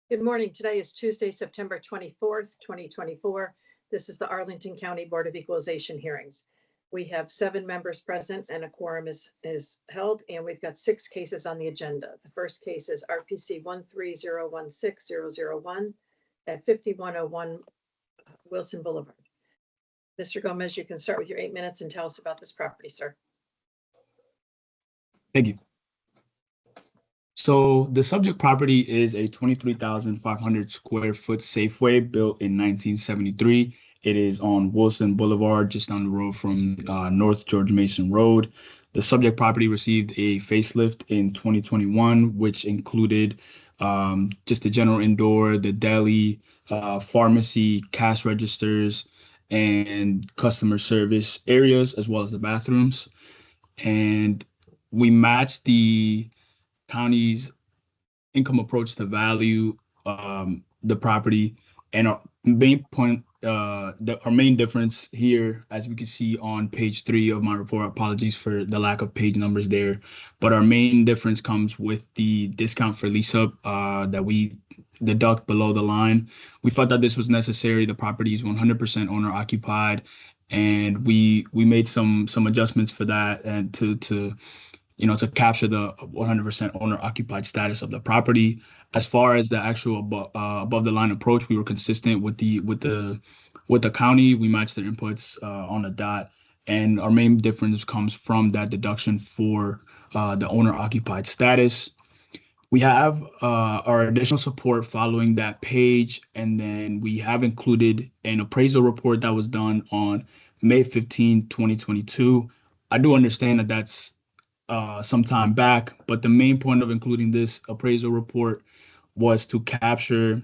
Good morning. Today is Tuesday, September 24th, 2024. This is the Arlington County Board of Equalization hearings. We have 7 members present and a quorum is held, and we've got 6 cases on the agenda. The first case is RPC 13016-001 at 5101 Wilson Boulevard. Mr. Gomez, you can start with your 8 minutes and tell us about this property, sir. Thank you. So the subject property is a 23,500 square foot Safeway built in 1973. It is on Wilson Boulevard, just down the road from North George Mason Road. The subject property received a facelift in 2021, which included just the general indoor, the deli, pharmacy, cash registers, and customer service areas, as well as the bathrooms. And we matched the county's income approach to value the property, and our main point, our main difference here, as we can see on page 3 of my report. Apologies for the lack of page numbers there, but our main difference comes with the discount for lease up that we deduct below the line. We felt that this was necessary. The property is 100% owner occupied, and we made some adjustments for that, and to capture the 100% owner occupied status of the property. As far as the actual above the line approach, we were consistent with the county. We matched their inputs on the dot, and our main difference comes from that deduction for the owner occupied status. We have our additional support following that page, and then we have included an appraisal report that was done on May 15, 2022. I do understand that that's some time back, but the main point of including this appraisal report was to capture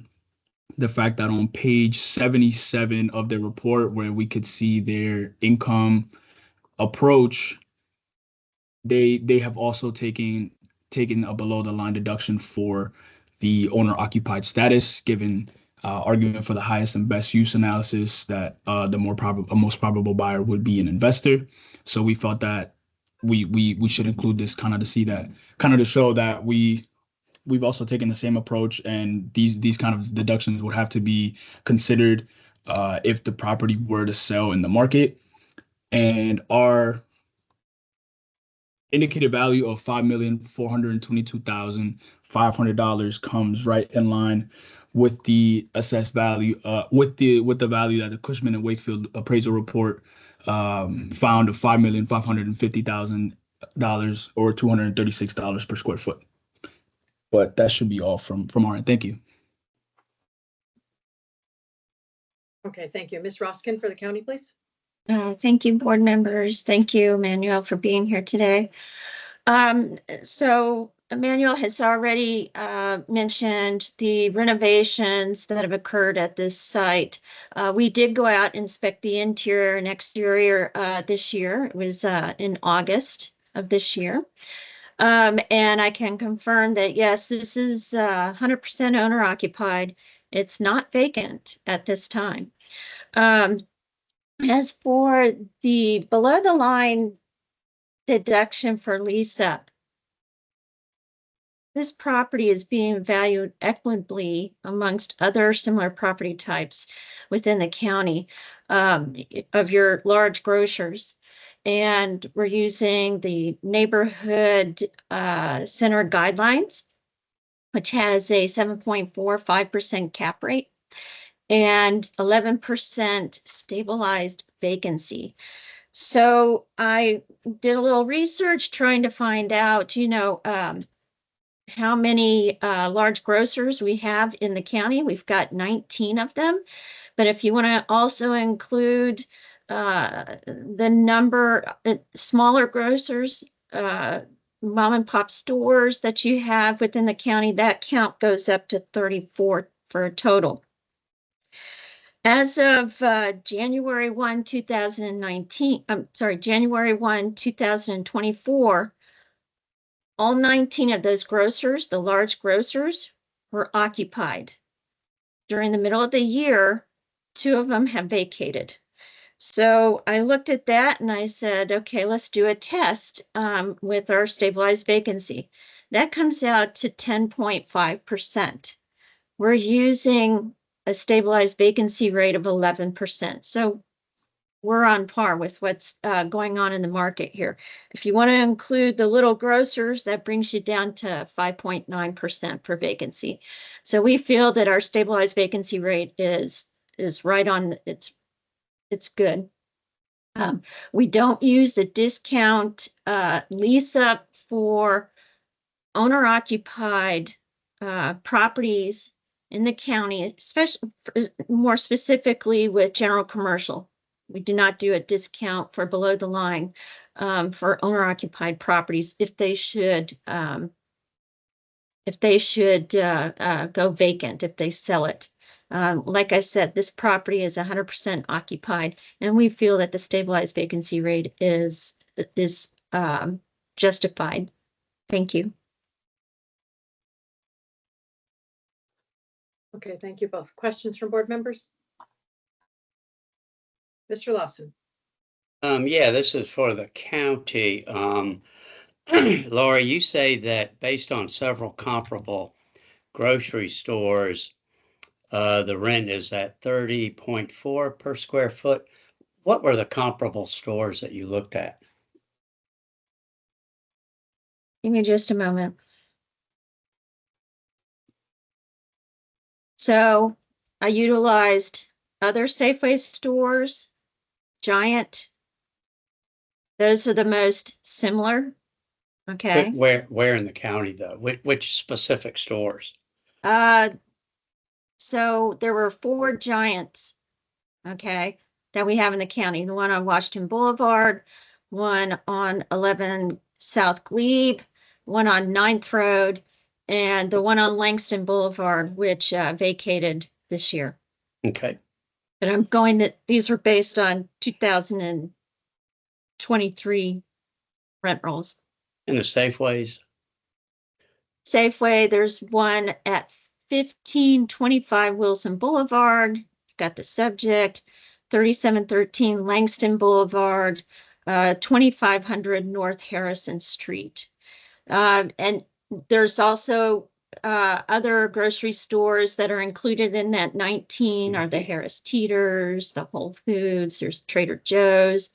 the fact that on page 77 of the report, where we could see their income approach, they have also taken a below the line deduction for the owner occupied status, given argument for the highest and best use analysis that the most probable buyer would be an investor. So we felt that we should include this to show that we've also taken the same approach, and these kind of deductions would have to be considered if the property were to sell in the market. And our indicated value of $5,422,500 comes right in line with the assessed value, with the value that the Cushman and Wakefield appraisal report found of $5,550,000, or $236 per square foot. But that should be all from our end. Thank you. Okay, thank you. Ms. Roskin for the county, please. Thank you, board members. Thank you, Emmanuel, for being here today. So Emmanuel has already mentioned the renovations that have occurred at this site. We did go out and inspect the interior and exterior this year. It was in August of this year. And I can confirm that, yes, this is 100% owner occupied. It's not vacant at this time. As for the below the line deduction for lease up, this property is being valued equitably amongst other similar property types within the county of your large grocers. And we're using the neighborhood center guidelines, which has a 7.45% cap rate and 11% stabilized vacancy. So I did a little research trying to find out, how many large grocers we have in the county. We've got 19 of them. But if you want to also include the number smaller grocers, mom and pop stores that you have within the county, that count goes up to 34 for a total. As of January 1, 2024, all 19 of those grocers, the large grocers, were occupied. During the middle of the year, 2 of them have vacated. So I looked at that and I said, okay, let's do a test with our stabilized vacancy. That comes out to 10.5%. we're using a stabilized vacancy rate of 11%. So we're on par with what's going on in the market here. If you want to include the little grocers, that brings you down to 5.9% for vacancy. So we feel that our stabilized vacancy rate is right on. It's good. We don't use a discount lease up for owner occupied properties in the county, especially more specifically with general commercial. We do not do a discount for below the line for owner occupied properties if they should go vacant, if they sell it. Like I said, this property is 100% occupied, and we feel that the stabilized vacancy rate is justified. Thank you. Okay, thank you both. Questions from board members? Mr. Lawson. Yeah, this is for the county. Laura, you say that based on several comparable grocery stores, the rent is at 30.4 per square foot. What were the comparable stores that you looked at? Give me just a moment. So I utilized other Safeway stores, Giant. Those are the most similar. Okay. Where in the county though? Which specific stores? So there were 4 Giants, okay, that we have in the county. The one on Washington Boulevard, one on 11 South Glebe, one on 9th Road, and the one on Langston Boulevard, which vacated this year. Okay. But I'm going that these were based on 2023 rent rolls. And the Safeways? Safeway, there's one at 1525 Wilson Boulevard, got the subject, 3713 Langston Boulevard, 2500 North Harrison Street. And there's also other grocery stores that are included in that 19 are the Harris Teeters, the Whole Foods, there's Trader Joe's.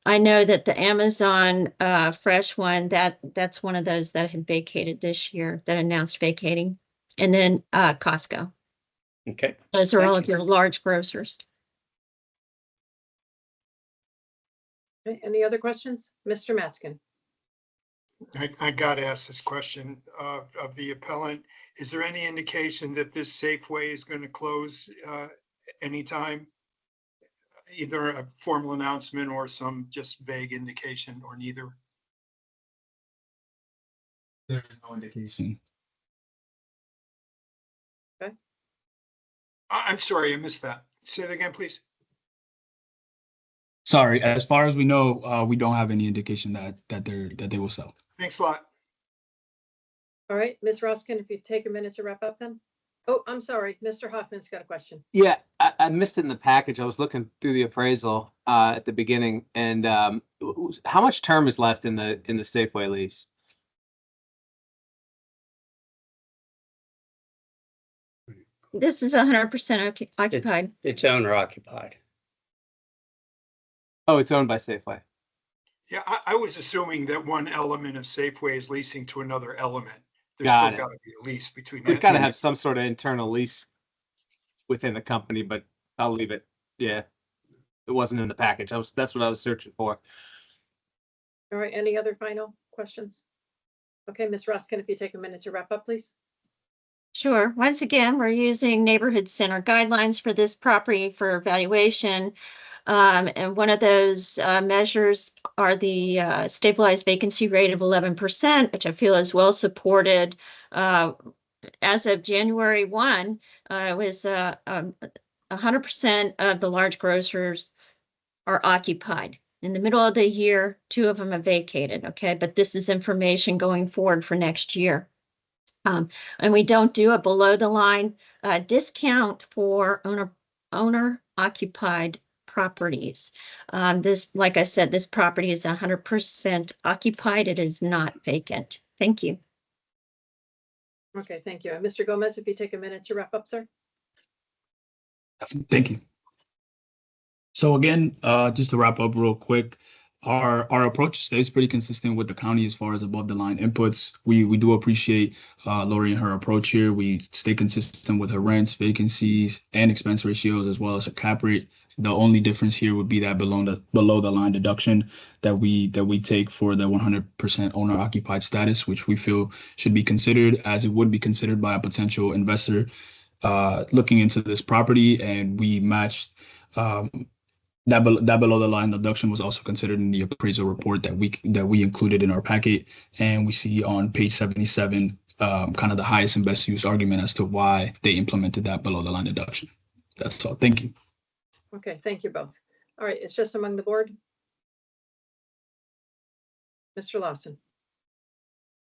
I know that the Amazon Fresh one, that's one of those that had vacated this year, that announced vacating. And then Costco. Okay. Those are Thank all you. of your large grocers. Okay, any other questions? Mr. Matzkin. I got to ask this question of the appellant. Is there any indication that this Safeway is going to close anytime? Either a formal announcement or some just vague indication, or neither? There's no indication. I'm sorry, I missed that. Say that again, please. Sorry, as far as we know, we don't have any indication that they will sell. Thanks a lot. All right, Ms. Roskin, if you take a minute to wrap up then. Oh, I'm sorry, Mr. Hoffman's got a question. Yeah, I missed it in the package. I was looking through the appraisal at the beginning, and how much term is left in the Safeway lease? This is 100% occupied. It's owner occupied. Oh, it's owned by Safeway. Yeah, I was assuming that one element of Safeway is leasing to another element. There's Got still it. got to be a lease between We've that. got to have some sort of internal lease within the company, but I'll leave it. Yeah, it wasn't in the package. That's what I was searching for. All right, any other final questions? Okay, Ms. Roskin, if you take a minute to wrap up, please. Sure. Once again, we're using neighborhood center guidelines for this property for evaluation. And one of those measures are the stabilized vacancy rate of 11%, which I feel is well supported. As of January 1, it was 100% of the large grocers are occupied. In the middle of the year, 2 of them have vacated. Okay, but this is information going forward for next year. And we don't do a below the line discount for owner occupied properties. This, like I said, this property is 100% occupied. It is not vacant. Thank you. Okay, thank you. And Mr. Gomez, if you take a minute to wrap up, sir? Thank you. So again, just to wrap up real quick, our approach stays pretty consistent with the county as far as above the line inputs. We do appreciate Lori and her approach here. We stay consistent with her rents, vacancies, and expense ratios as well as her cap rate. The only difference here would be that below the line deduction that we take for the 100% owner occupied status, which we feel should be considered as it would be considered by a potential investor looking into this property, and we matched that below the line deduction was also considered in the appraisal report that we included in our packet, and we see on page 77 kind of the highest and best use argument as to why they implemented that below the line deduction. That's all. Thank you. Okay, thank you both. All right, it's just among the board. Mr. Lawson.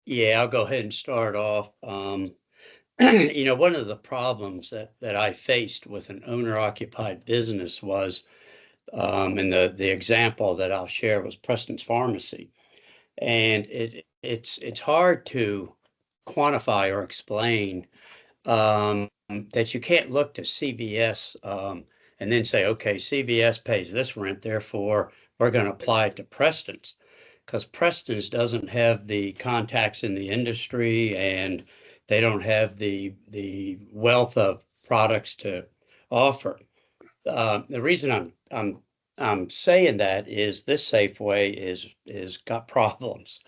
Yeah, I'll go ahead and start off. You know, one of the problems that I faced with an owner-occupied business was, and the example that I'll share was Preston's Pharmacy, and it's hard to quantify or explain that you can't look to CVS and then say, okay, CVS pays this rent, therefore we're going to apply it to Preston's, because Preston's doesn't have the contacts in the industry and they don't have the wealth of products to offer. The reason I'm saying that is this Safeway is got problems,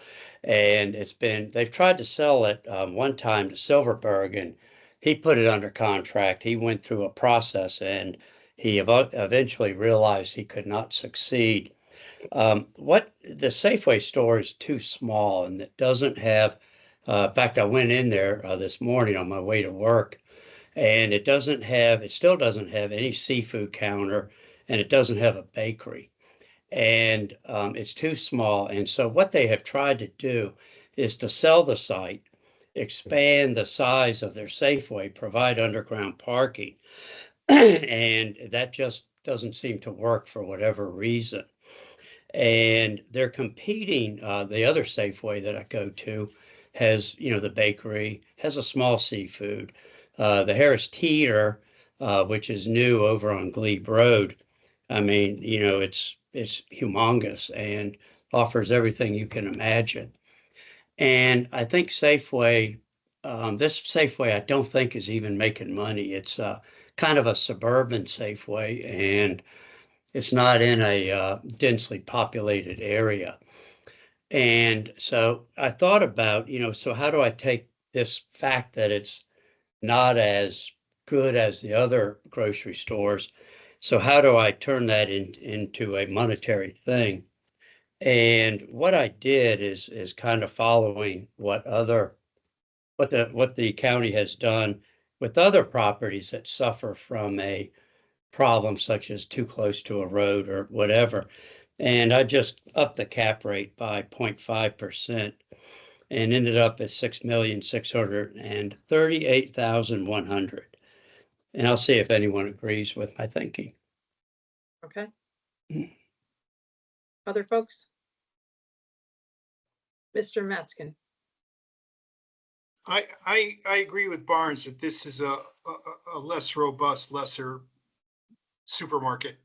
and they've tried to sell it one time to Silverberg, and he put it under contract. He went through a process, and he eventually realized he could not succeed. What the Safeway store is too small, and it doesn't have. In fact, I went in there this morning on my way to work, and it still doesn't have any seafood counter, and it doesn't have a bakery, and it's too small. And so what they have tried to do is to sell the site, expand the size of their Safeway, provide underground parking, and that just doesn't seem to work for whatever reason. And they're competing. The other Safeway that I go to has, you know, the bakery, has a small seafood. The Harris Teeter, which is new over on Glebe Road, I mean, you know, it's humongous and offers everything you can imagine. And I think Safeway, this Safeway, I don't think is even making money. It's kind of a suburban Safeway, and it's not in a densely populated area. And so I thought about, you know, so how do I take this fact that it's not as good as the other grocery stores? So how do I turn that into a monetary thing? And what I did is kind of following what the county has done with other properties that suffer from a problem such as too close to a road or whatever. And I just upped the cap rate by 0.5% and ended up at 6,638,100. And I'll see if anyone agrees with my thinking. Okay. Other folks? Mr. Matzkin. I agree with Barnes that this is a less robust, lesser supermarket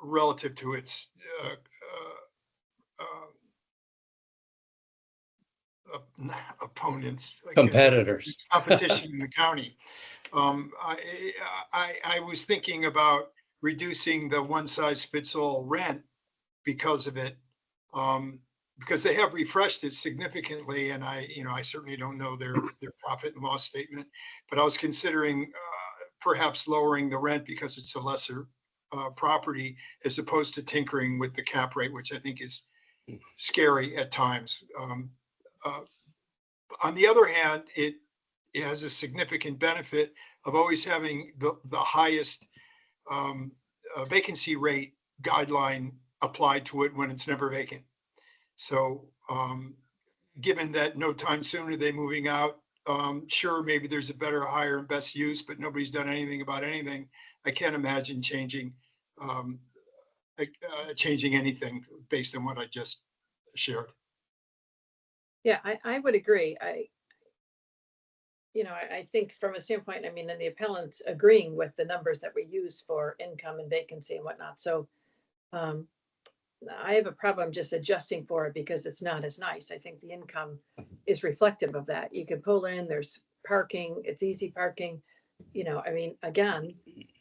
relative to its opponents. Competitors. Its competition in the county. I was thinking about reducing the one size fits all rent because of it. Because they have refreshed it significantly, and I certainly don't know their profit and loss statement, but I was considering perhaps lowering the rent because it's a lesser property as opposed to tinkering with the cap rate, which I think is scary at times. On the other hand, it has a significant benefit of always having the highest vacancy rate guideline applied to it when it's never vacant. So given that no time soon are they moving out, sure, maybe there's a better, higher and best use, but nobody's done anything about anything. I can't imagine changing anything based on what I just shared. Yeah, I would agree. you know, I think from a standpoint, I mean, and the appellant's agreeing with the numbers that we use for income and vacancy and whatnot. So I have a problem just adjusting for it because it's not as nice. I think the income is reflective of that. You can pull in, there's parking, it's easy parking. You know, I mean, again,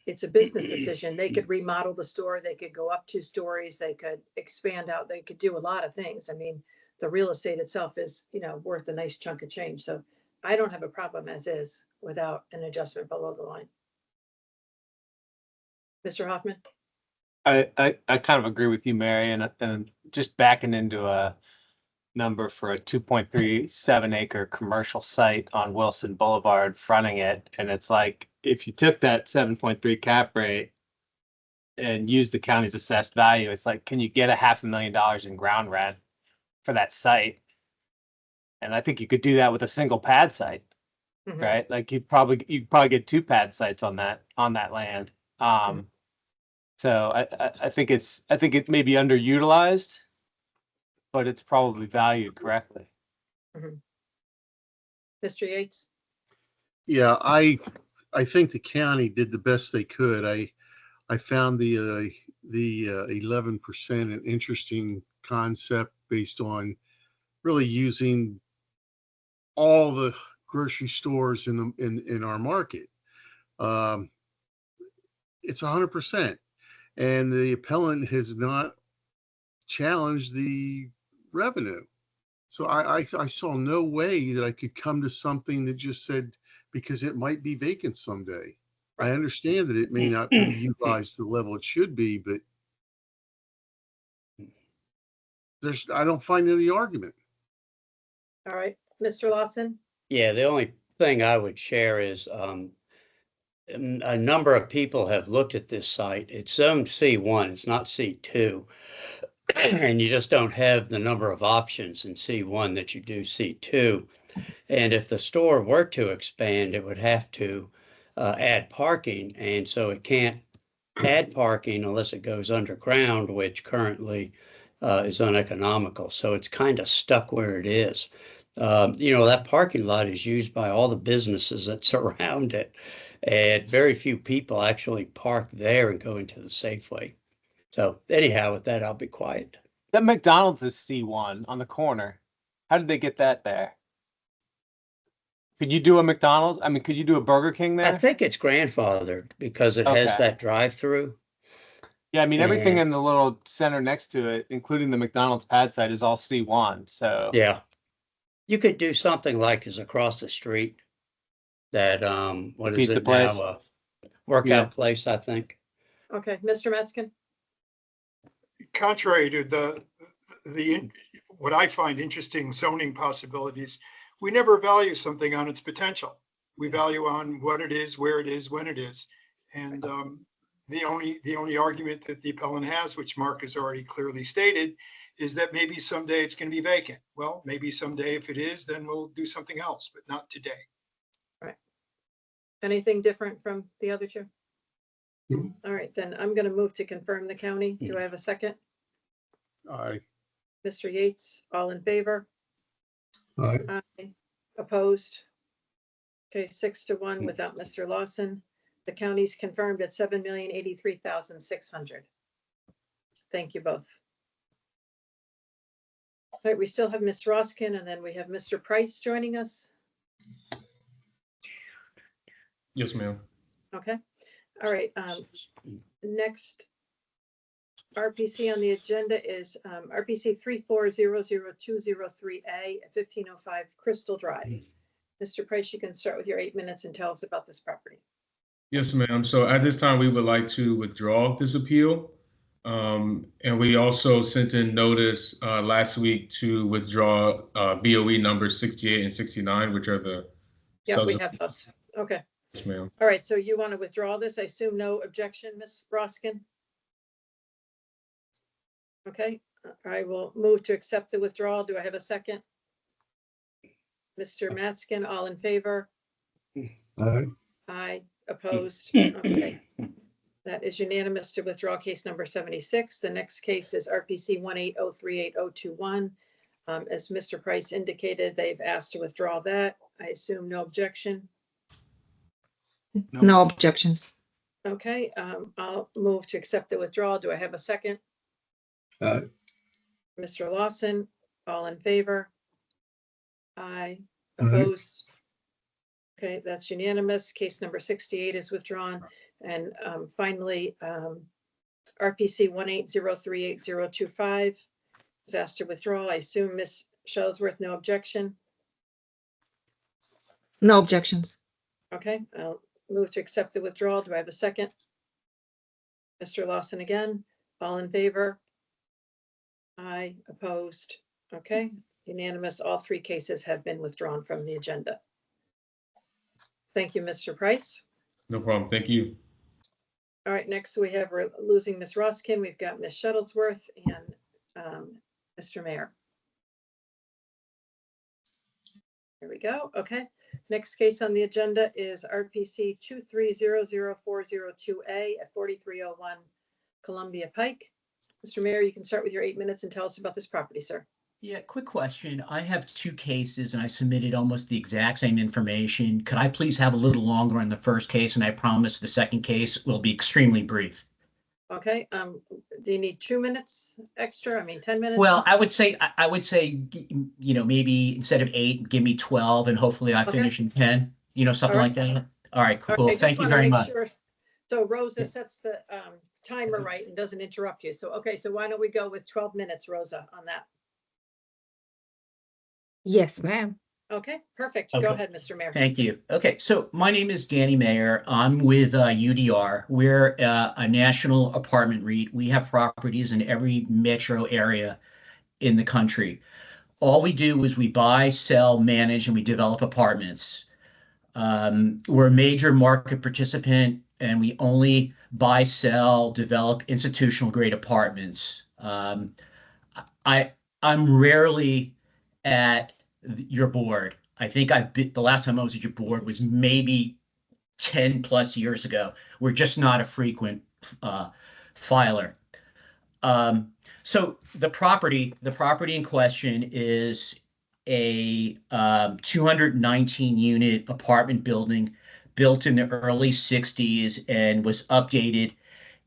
it's a business decision. They could remodel the store, they could go up 2 stories, they could expand out, they could do a lot of things. I mean, the real estate itself is, you know, worth a nice chunk of change. So I don't have a problem as is without an adjustment below the line. Mr. Hoffman? I kind of agree with you, Mary, and just backing into a number for a 2.37 acre commercial site on Wilson Boulevard, fronting it, and it's like if you took that 7.3 cap rate and used the county's assessed value, it's like, can you get $500,000 in ground rent for that site? And I think you could do that with a single pad site, Mhm. right? Like you'd probably get 2 pad sites on that land. So I think it may be underutilized, but it's probably valued correctly. Mr. Yates? Yeah, I think the county did the best they could. I found the 11% an interesting concept based on really using all the grocery stores in our market. It's 100%, and the appellant has not challenged the revenue. So I saw no way that I could come to something that just said, because it might be vacant someday. I understand that it may not be utilized to the level it should be, but I don't find any argument. All right, Mr. Lawson? Yeah, the only thing I would share is a number of people have looked at this site. It's zone C1, it's not C2. And you just don't have the number of options in C1 that you do C2. And if the store were to expand, it would have to add parking. And so it can't add parking unless it goes underground, which currently is uneconomical. So it's kind of stuck where it is. You know, that parking lot is used by all the businesses that surround it. And very few people actually park there and go into the Safeway. So anyhow, with that, I'll be quiet. That McDonald's is C1 on the corner. How did they get that there? Could you do a McDonald's? I mean, could you do a Burger King there? I think it's grandfathered because it has Okay. that drive-through. Yeah, I mean, everything And- in the little center next to it, including the McDonald's pad site, is all C1. So Yeah. You could do something like is across the street. That what is Pizza it place? now? Workout place, I think. Okay, Mr. Metzger? Contrary to what I find interesting zoning possibilities, we never value something on its potential. We value on what it is, where it is, when it is. And the only argument that the appellant has, which Mark has already clearly stated, is that maybe someday it's going to be vacant. Well, maybe someday if it is, then we'll do something else, but not today. Right. Anything different from the other two? All right, then I'm going to move to confirm the county. Do I have a second? I Mr. Yates, all in favor? Aye. Aye. Opposed? Okay, 6-1 without Mr. Lawson. The county's confirmed at 7,083,600. Thank you both. All right, we still have Ms. Roskin, and then we have Mr. Price joining us. Yes, ma'am. Okay, all right. Next RPC on the agenda is RPC 3400203A at 1505 Crystal Drive. Mr. Price, you can start with your 8 minutes and tell us about this property. Yes, ma'am. So at this time, we would like to withdraw this appeal. And we also sent in notice last week to withdraw BOE numbers 68 and 69, which are the. Yeah, we have those. Okay. Yes, ma'am. All right, so you want to withdraw this? I assume no objection, Ms. Roskin? Okay, I will move to accept the withdrawal. Do I have a second? Mr. Matskin, all in favor? Aye. Aye, opposed? Okay. That is unanimous to withdraw case number 76. The next case is RPC 1803821. As Mr. Price indicated, they've asked to withdraw that. I assume no objection. No objections. Okay, I'll move to accept the withdrawal. Do I have a second? Mr. Lawson, all in favor? Aye. Opposed? Okay, that's unanimous. Case number 68 is withdrawn. And finally, RPC 180380025 is asked to withdraw. I assume Ms. Shuttlesworth, no objection. No objections. Okay, I'll move to accept the withdrawal. Do I have a second? Mr. Lawson again, all in favor? Aye. Opposed? Okay, unanimous. All three cases have been withdrawn from the agenda. Thank you, Mr. Price. No problem. Thank you. All right, next we have, we're losing Ms. Ruskin. We've got Ms. Shuttlesworth and Mr. Mayor. Here we go. Okay. Next case on the agenda is RPC 2300402A at 4301 Columbia Pike. Mr. Mayor, you can start with your 8 minutes and tell us about this property, sir. Yeah, quick question. I have two cases and I submitted almost the exact same information. Could I please have a little longer on the first case? And I promise the second case will be extremely brief. Okay, do you need 2 minutes extra? I mean, 10 minutes? Well, I would say, you know, maybe instead of 8, give me 12 and hopefully I Okay. finish in 10, you know, something All like that. All right, All cool. right, just Thank you wanna very make much. sure- So Rosa sets the timer right and doesn't interrupt you. So, okay, so why don't we go with 12 minutes, Rosa, on that? Yes, ma'am. Okay, perfect. Okay. Go ahead, Mr. Mayor. Thank you. Okay, so my name is Danny Mayer. I'm with UDR. We're a national apartment REIT. We have properties in every metro area in the country. All we do is we buy, sell, manage, and we develop apartments. We're a major market participant, and we only buy, sell, develop institutional grade apartments. I'm rarely at your board. I think the last time I was at your board was maybe 10 plus years ago. We're just not a frequent filer. So the property in question is a 219 unit apartment building built in the early 60s and was updated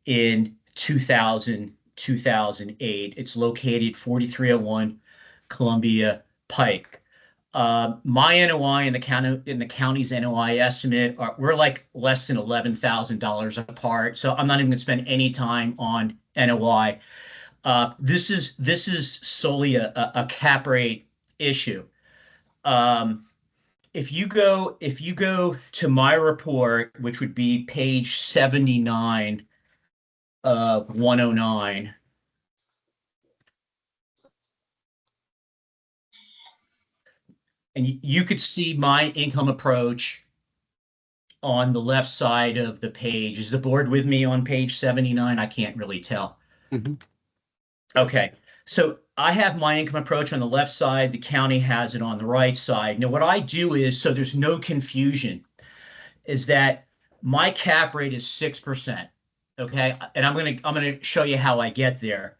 in 2008. It's located 4301 Columbia Pike. My NOI and the county's NOI estimate we're like less than $11,000 apart. So I'm not even gonna spend any time on NOI. This is solely a cap rate issue. If you go to my report, which would be page 79 of 109. And you could see my income approach on the left side of the page. Is the board with me on page 79? I can't really tell. Mhm. Okay, so I have my income approach on the left side. The county has it on the right side. Now, what I do is, so there's no confusion, is that my cap rate is 6%. Okay, and I'm gonna show you how I get there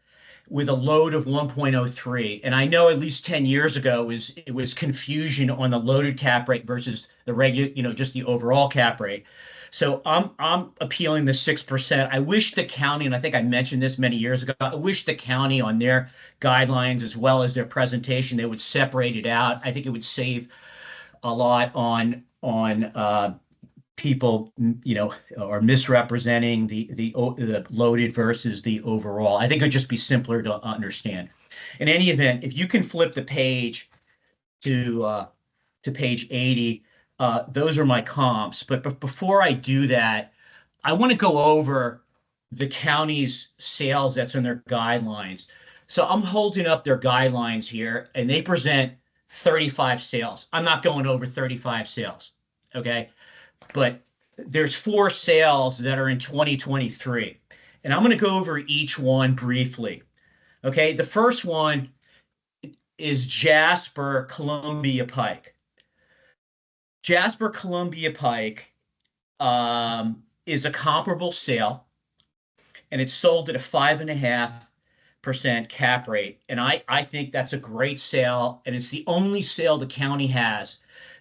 with a load of 1.03. And I know at least 10 years ago it was confusion on the loaded cap rate versus the regular, you know, just the overall cap rate. So I'm appealing the 6%. I wish the county, and I think I mentioned this many years ago, I wish the county on their guidelines as well as their presentation, they would separate it out. I think it would save a lot on people, you know, or misrepresenting the loaded versus the overall. I think it'd just be simpler to understand. In any event, if you can flip the page to page 80, those are my comps. But before I do that, I want to go over the county's sales that's in their guidelines. So I'm holding up their guidelines here, and they present 35 sales. I'm not going over 35 sales, okay? But there's 4 sales that are in 2023. And I'm going to go over each one briefly. Okay, the first one is Jasper Columbia Pike. Jasper Columbia Pike is a comparable sale, and it's sold at a 5.5 cap rate. And I think that's a great sale. And it's the only sale the county has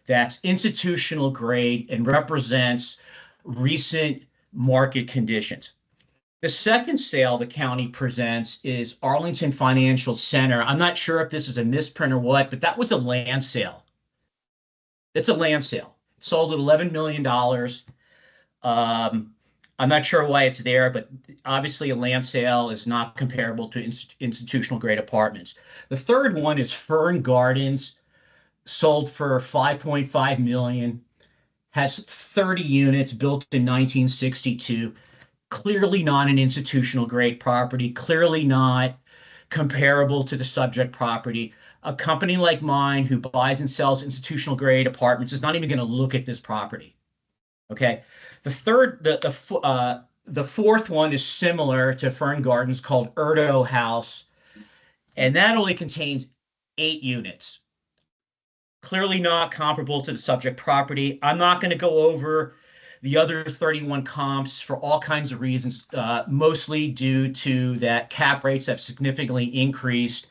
that's institutional grade and represents recent market conditions. The second sale the county presents is Arlington Financial Center. I'm not sure if this is a misprint or what, but that was a land sale. It's a land sale. It sold at $11 million. I'm not sure why it's there, but obviously a land sale is not comparable to institutional grade apartments. The third one is Fern Gardens, sold for $5.5 million, has 30 units, built in 1962. Clearly not an institutional grade property, clearly not comparable to the subject property. A company like mine who buys and sells institutional grade apartments is not even going to look at this property. Okay. The fourth one is similar to Fern Gardens, called Erdo House, and that only contains 8 units. Clearly not comparable to the subject property. I'm not going to go over the other 31 comps for all kinds of reasons, mostly due to that cap rates have significantly increased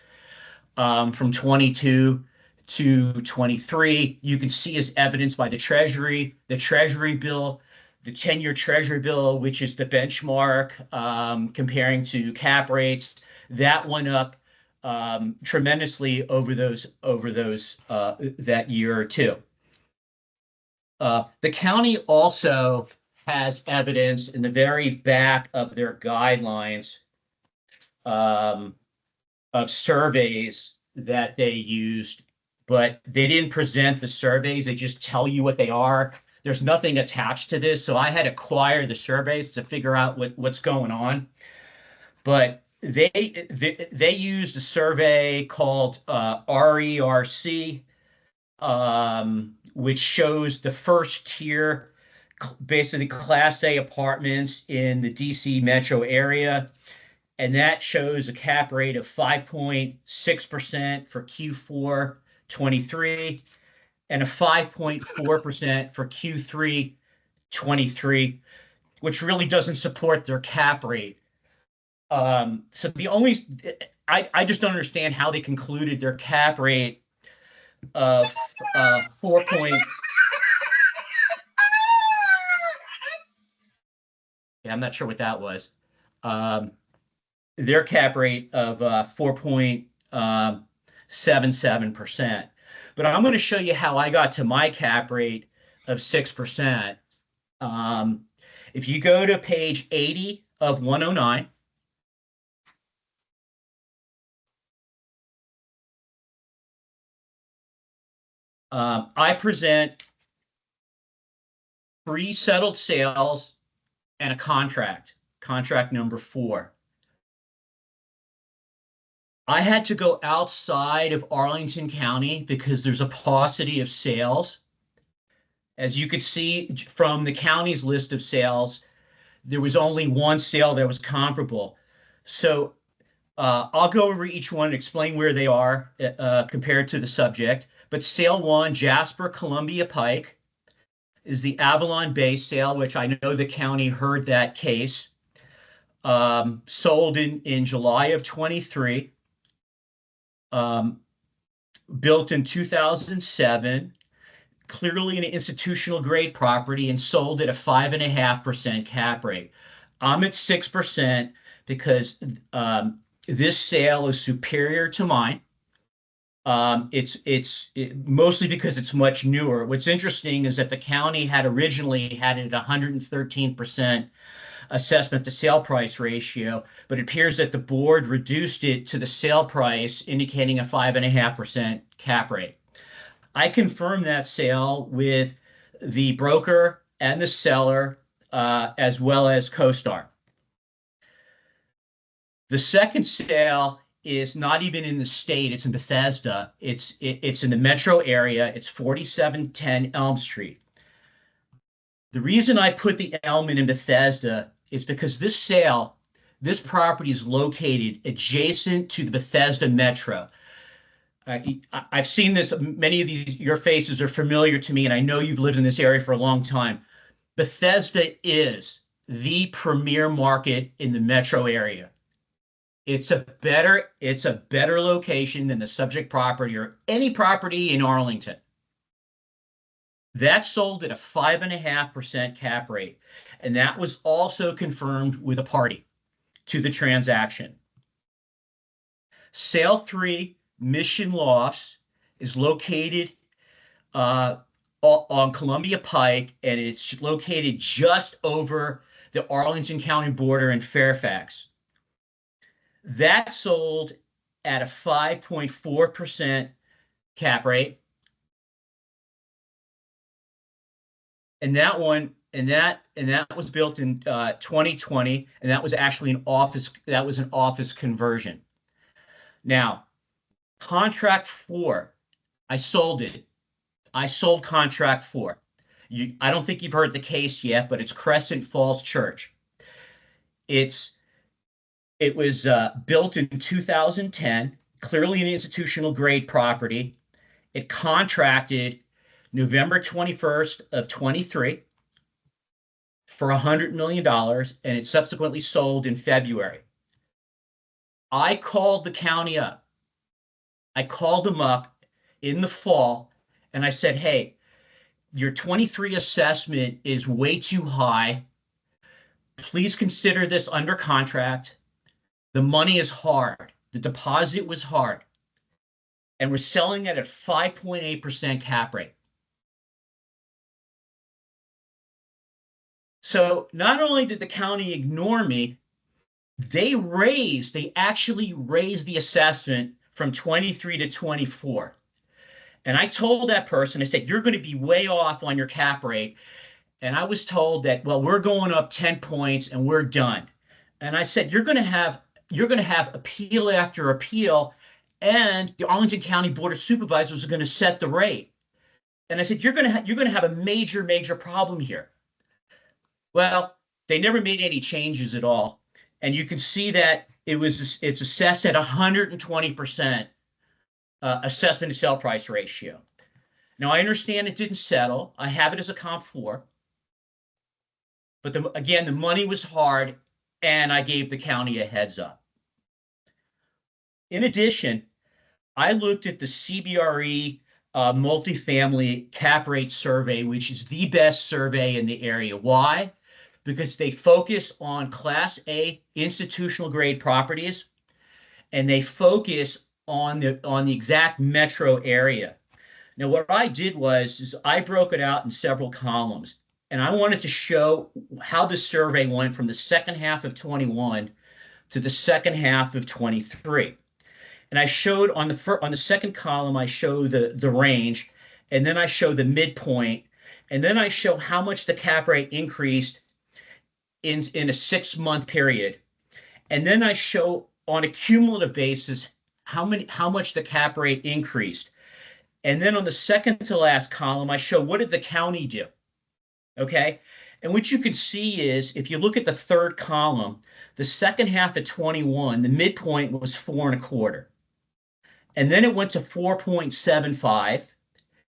from 22 to 23. You can see as evidenced by the Treasury bill, the 10-year Treasury bill, which is the benchmark comparing to cap rates, that went up tremendously over that year or two. The county also has evidence in the very back of their guidelines of surveys that they used, but they didn't present the surveys. They just tell you what they are. There's nothing attached to this, so I had to acquire the surveys to figure out what's going on. But they used a survey called RERC, which shows the first tier, basically Class A apartments in the DC metro area. And that shows a cap rate of 5.6% for Q4 23 and a 5.4% for Q3 23, which really doesn't support their cap rate. So I just don't understand how they concluded their cap rate of 4 point. Yeah, I'm not sure what that was. Their cap rate of 4.77%. But I'm going to show you how I got to my cap rate of 6%. If you go to page 80 of 109, I present 3 settled sales and a contract number 4. I had to go outside of Arlington County because there's a paucity of sales. As you could see from the county's list of sales, there was only 1 sale that was comparable. So I'll go over each one and explain where they are compared to the subject. But sale 1, Jasper Columbia Pike, is the Avalon Bay sale, which I know the county heard that case. Sold in July of 23. Built in 2007, clearly an institutional grade property, and sold at a 5.5% cap rate. I'm at 6% because this sale is superior to mine. It's mostly because it's much newer. What's interesting is that the county had originally had it at 113% assessment to sale price ratio, but it appears that the board reduced it to the sale price, indicating a 5.5% cap rate. I confirmed that sale with the broker and the seller, as well as CoStar. The second sale is not even in the state, it's in Bethesda. It's in the metro area. It's 4710 Elm Street. The reason I put the Elm in Bethesda is because this property is located adjacent to the Bethesda metro. I've seen this, many of your faces are familiar to me, and I know you've lived in this area for a long time. Bethesda is the premier market in the metro area. It's a better location than the subject property or any property in Arlington. That sold at a 5.5% cap rate. And that was also confirmed with a party to the transaction. Sale 3, Mission Lofts, is located on Columbia Pike, and it's located just over the Arlington County border in Fairfax. That sold at a 5.4% cap rate. And that was built in 2020, and that was actually an office conversion. Now, contract 4, I sold it. I sold contract 4. I don't think you've heard the case yet, but it's Crescent Falls Church. It was built in 2010, clearly an institutional grade property. It contracted November 21st of 23 for $100 million, and it subsequently sold in February. I called the county up. I called them up in the fall, and I said, hey, your 23 assessment is way too high. Please consider this under contract. The money is hard. The deposit was hard. And we're selling it at 5.8% cap rate. So not only did the county ignore me, they actually raised the assessment from 23 to 24. And I told that person, I said, you're going to be way off on your cap rate. And I was told that, well, we're going up 10 points and we're done. And I said, you're going to have appeal after appeal, and the Arlington County Board of Supervisors are going to set the rate. And I said, you're going to have a major problem here. Well, they never made any changes at all. And you can see that it's assessed at 120% assessment to sell price ratio. Now, I understand it didn't settle. I have it as a comp 4. But again, the money was hard, and I gave the county a heads up. In addition, I looked at the CBRE multifamily cap rate survey, which is the best survey in the area. Why? Because they focus on Class A institutional grade properties, and they focus on the exact metro area. Now, what I did is I broke it out in several columns, and I wanted to show how the survey went from the second half of 21 to the second half of 23. And I showed on the second column, I show the range, and then I show the midpoint, and then I show how much the cap rate increased in a 6-month period. And then I show on a cumulative basis how much the cap rate increased. And then on the second to last column, I show what did the county do? Okay. And what you can see is if you look at the third column, the second half of 21, the midpoint was 4.25. And then it went to 4.75.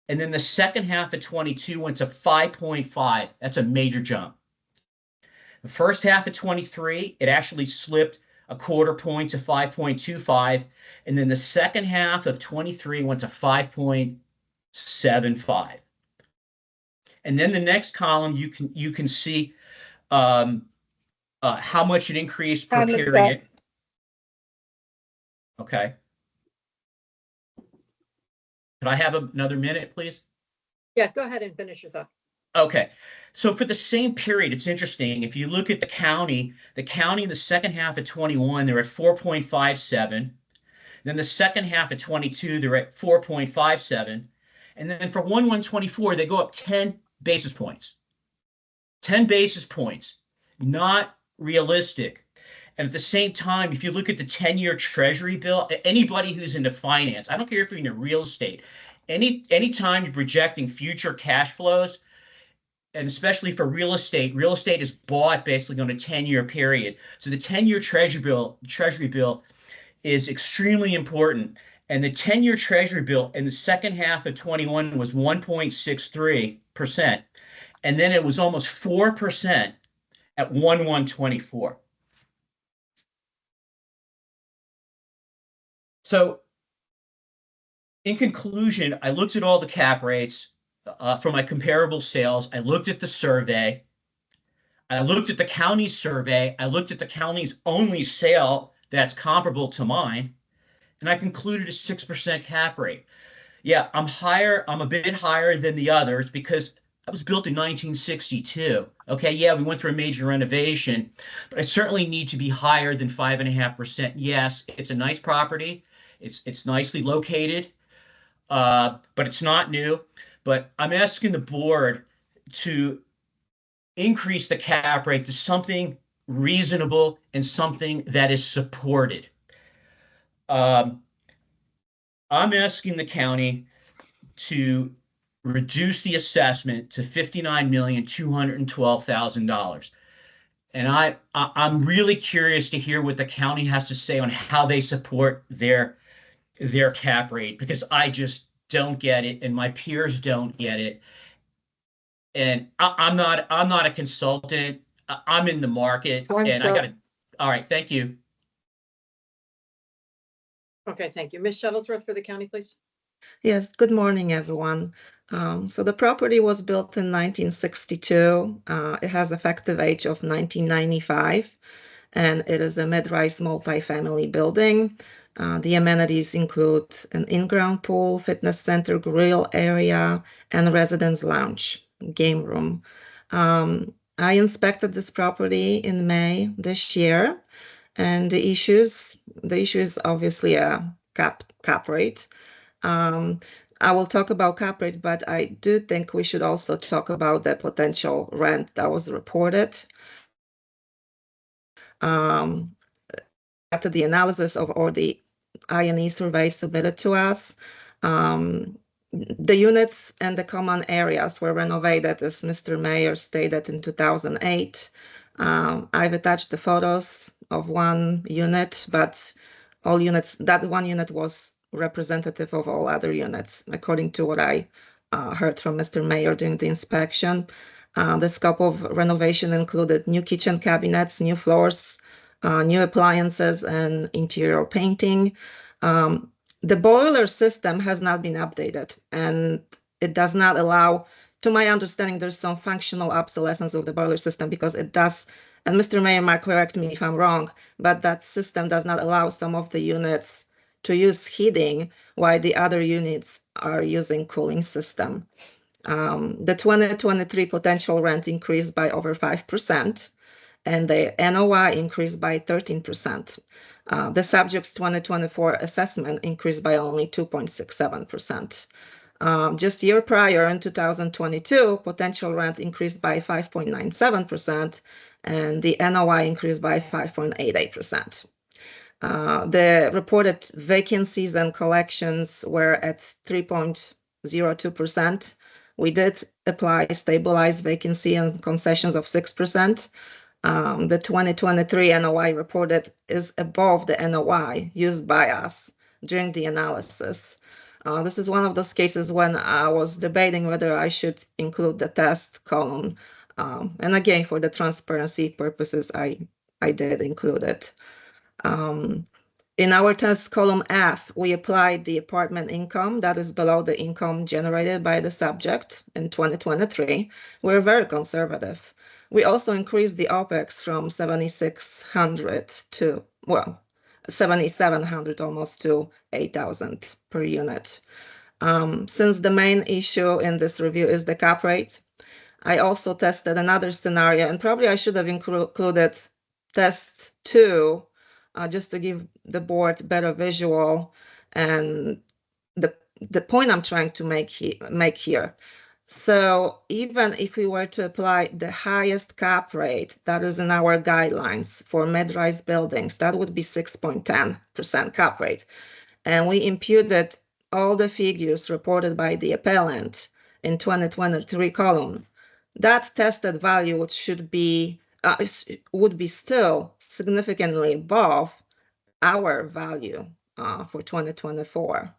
And then the second half of 22 went to 5.5. That's a major jump. The first half of 23, it actually slipped a quarter point to 5.25. And then the second half of 23 went to 5.75. And then the next column, you can see how much it increased per period. Okay. Could I have another minute, please? Yeah, go ahead and finish your thought. Okay. So for the same period, it's interesting. If you look at the county in the second half of 21, they're at 4.57. Then the second half of 22, they're at 4.57. And then for 1/1/24, they go up 10 basis points. 10 basis points. Not realistic. And at the same time, if you look at the 10-year treasury bill, anybody who's into finance, I don't care if you're into real estate, anytime you're projecting future cash flows, and especially for real estate is bought basically on a 10-year period. So the 10-year treasury bill is extremely important. And the 10-year treasury bill in the second half of 21 was 1.63%. And then it was almost 4% at 1/1/24. So in conclusion, I looked at all the cap rates for my comparable sales. I looked at the survey. I looked at the county's survey. I looked at the county's only sale that's comparable to mine, and I concluded a 6% cap rate. Yeah, I'm higher. I'm a bit higher than the others because I was built in 1962. Okay, yeah, we went through a major renovation, but I certainly need to be higher than 5.5%. Yes, it's a nice property. It's nicely located, but it's not new. But I'm asking the board to increase the cap rate to something reasonable and something that is supported. I'm asking the county to reduce the assessment to $59,212,000. And I'm really curious to hear what the county has to say on how they support their cap rate, because I just don't get it and my peers don't get it. And I'm not a consultant. I'm in the market Time's and I up. gotta, all right, thank you. Okay, thank you. Ms. Shuttlesworth for the county, please. Yes, good morning, everyone. So the property was built in 1962. It has effective age of 1995, and it is a mid-rise multifamily building. The amenities include an in-ground pool, fitness center, grill area, and residence lounge, game room. I inspected this property in May this year, and the issue is obviously a cap rate. I will talk about cap rate, but I do think we should also talk about the potential rent that was reported. After the analysis of all the I&E surveys submitted to us, the units and the common areas were renovated, as Mr. Mayor stated, in 2008. I've attached the photos of one unit, but that one unit was representative of all other units, according to what I heard from Mr. Mayor during the inspection. The scope of renovation included new kitchen cabinets, new floors, new appliances, and interior painting. The boiler system has not been updated, and it does not allow, to my understanding, there's some functional obsolescence of the boiler system because it does, and Mr. Mayor might correct me if I'm wrong, but that system does not allow some of the units to use heating while the other units are using cooling system. The 2023 potential rent increased by over 5%, and the NOI increased by 13%. The subject's 2024 assessment increased by only 2.67%. Just year prior, in 2022, potential rent increased by 5.97%, and the NOI increased by 5.88%. The reported vacancies and collections were at 3.02%. We did apply stabilized vacancy and concessions of 6%. The 2023 NOI reported is above the NOI used by us during the analysis. This is one of those cases when I was debating whether I should include the test column. And again, for the transparency purposes, I did include it. In our test column F, we applied the apartment income that is below the income generated by the subject in 2023. We're very conservative. We also increased the OPEX from 7,600 to, well, 7,700 almost to 8,000 per unit. Since the main issue in this review is the cap rate, I also tested another scenario, and probably I should have included test 2, just to give the board better visual and the point I'm trying to make here. So even if we were to apply the highest cap rate that is in our guidelines for mid-rise buildings, that would be 6.10% cap rate. And we imputed all the figures reported by the appellant in 2023 column. That tested value would be still significantly above our value for 2024.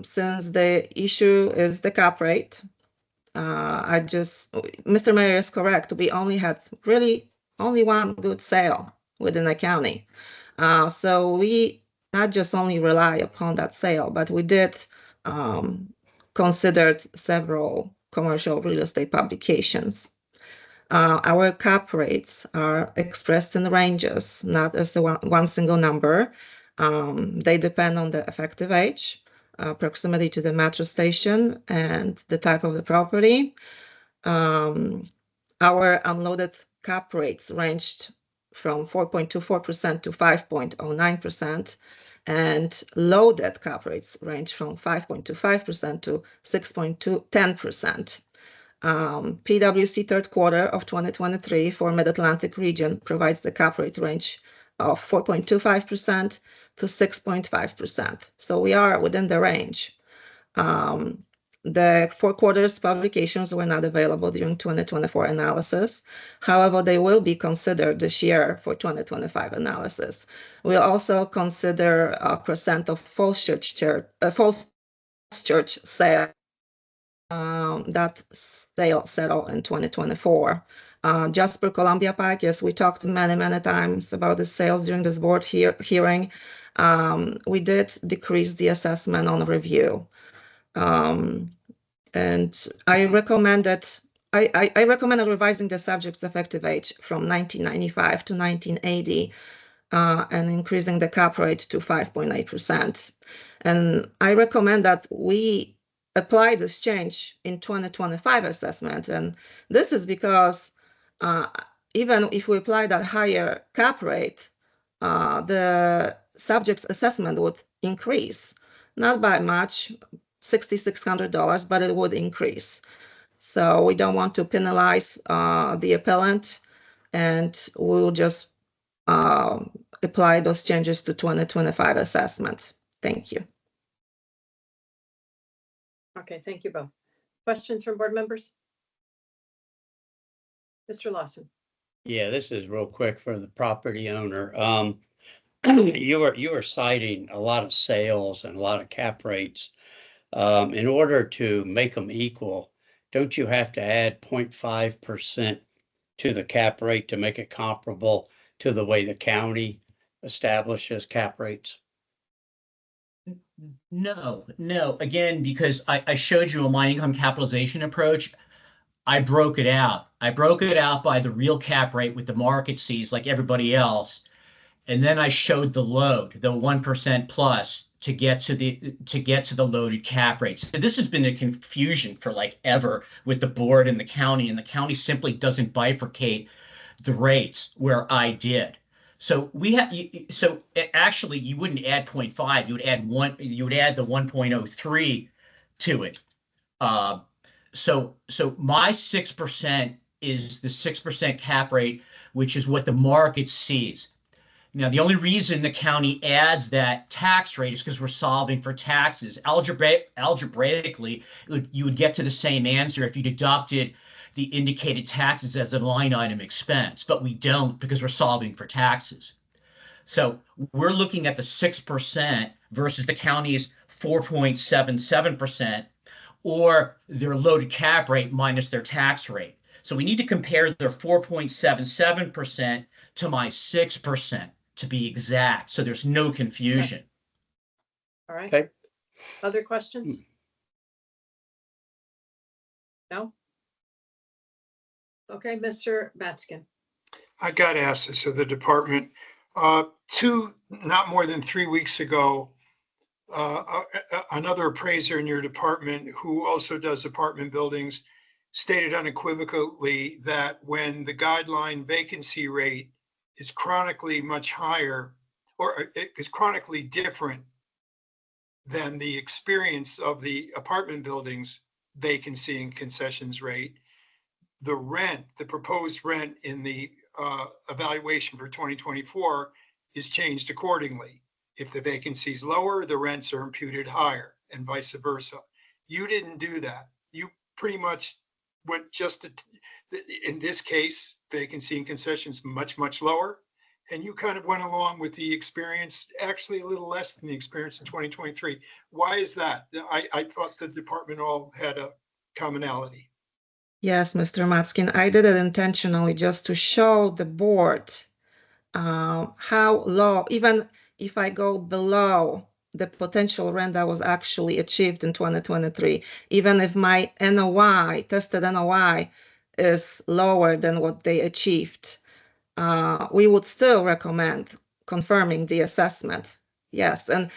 Since the issue is the cap rate, Mr. Mayor is correct. We only had really only one good sale within the county. So we not just only rely upon that sale, but we did considered several commercial real estate publications. Our cap rates are expressed in ranges, not as one single number. They depend on the effective age, proximity to the metro station, and the type of the property. Our unloaded cap rates ranged from 4.24% to 5.09%, and loaded cap rates range from 5.25% to 6.10%. PwC third quarter of 2023 for Mid-Atlantic region provides the cap rate range of 4.25% to 6.5%. So we are within the range. The 4 quarters publications were not available during 2024 analysis. However, they will be considered this year for 2025 analysis. We'll also consider a percent of false church sale that sale settled in 2024. Jasper Columbia Pike, yes, we talked many times about the sales during this board hearing. We did decrease the assessment on review. And I recommended revising the subject's effective age from 1995 to 1980 and increasing the cap rate to 5.8%. And I recommend that we apply this change in 2025 assessment. And this is because even if we apply that higher cap rate, the subject's assessment would increase, not by much, $6,600, but it would increase. So we don't want to penalize the appellant, and we'll just apply those changes to 2025 assessment. Thank you. Okay, thank you both. Questions from board members? Mr. Lawson. Yeah, this is real quick for the property owner. You were citing a lot of sales and a lot of cap rates. In order to make them equal, don't you have to add 0.5% to the cap rate to make it comparable to the way the county establishes cap rates? No. Again, because I showed you a my income capitalization approach. I broke it out. I broke it out by the real cap rate with the market sees like everybody else. And then I showed the load, the 1% plus to get to the loaded cap rate. So this has been a confusion for like ever with the board and the county simply doesn't bifurcate the rates where I did. So actually you wouldn't add 0.5, you would add the 1.03 to it. So my 6% is the 6% cap rate, which is what the market sees. Now, the only reason the county adds that tax rate is because we're solving for taxes. Algebraically, you would get to the same answer if you deducted the indicated taxes as a line item expense, but we don't because we're solving for taxes. So we're looking at the 6% versus the county's 4.77%, or their loaded cap rate minus their tax rate. So we need to compare their 4.77% to my 6%. To be exact, so there's no confusion. All right. Okay. Other questions? No? Okay, Mr. Matskin. I got asked this of the department. Not more than 3 weeks ago, another appraiser in your department who also does apartment buildings stated unequivocally that when the guideline vacancy rate is chronically much higher, or is chronically different than the experience of the apartment buildings vacancy and concessions rate, the proposed rent in the evaluation for 2024 is changed accordingly. If the vacancy is lower, the rents are imputed higher, and vice versa. You didn't do that. You pretty much went just in this case, vacancy and concessions much lower. And you kind of went along with the experience, actually a little less than the experience in 2023. Why is that? I thought the department all had a commonality. Yes, Mr. Matskin, I did it intentionally just to show the board how low, even if I go below the potential rent that was actually achieved in 2023, even if my NOI, tested NOI, is lower than what they achieved, we would still recommend confirming the assessment. Yes, and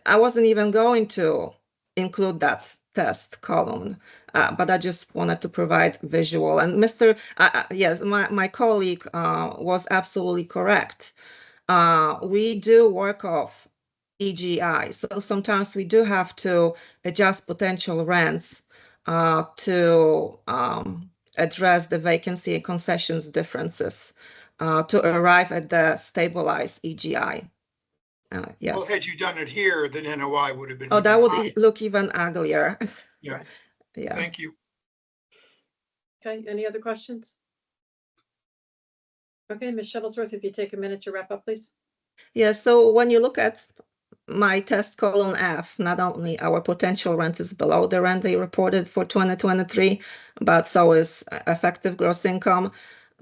I wasn't even going to include that test column, but I just wanted to provide visual. And yes, my colleague was absolutely correct. We do work off EGI, so sometimes we do have to adjust potential rents to address the vacancy and concessions differences to arrive at the stabilized EGI. Well, Yes. had you done it here, then NOI would have been. Oh, that even would higher. look even uglier. Yeah, Yeah. thank you. Okay, any other questions? Okay, Ms. Shuttlesworth, if you take a minute to wrap up, please. Yeah, so when you look at my test column F, not only our potential rent is below the rent they reported for 2023, but so is effective gross income.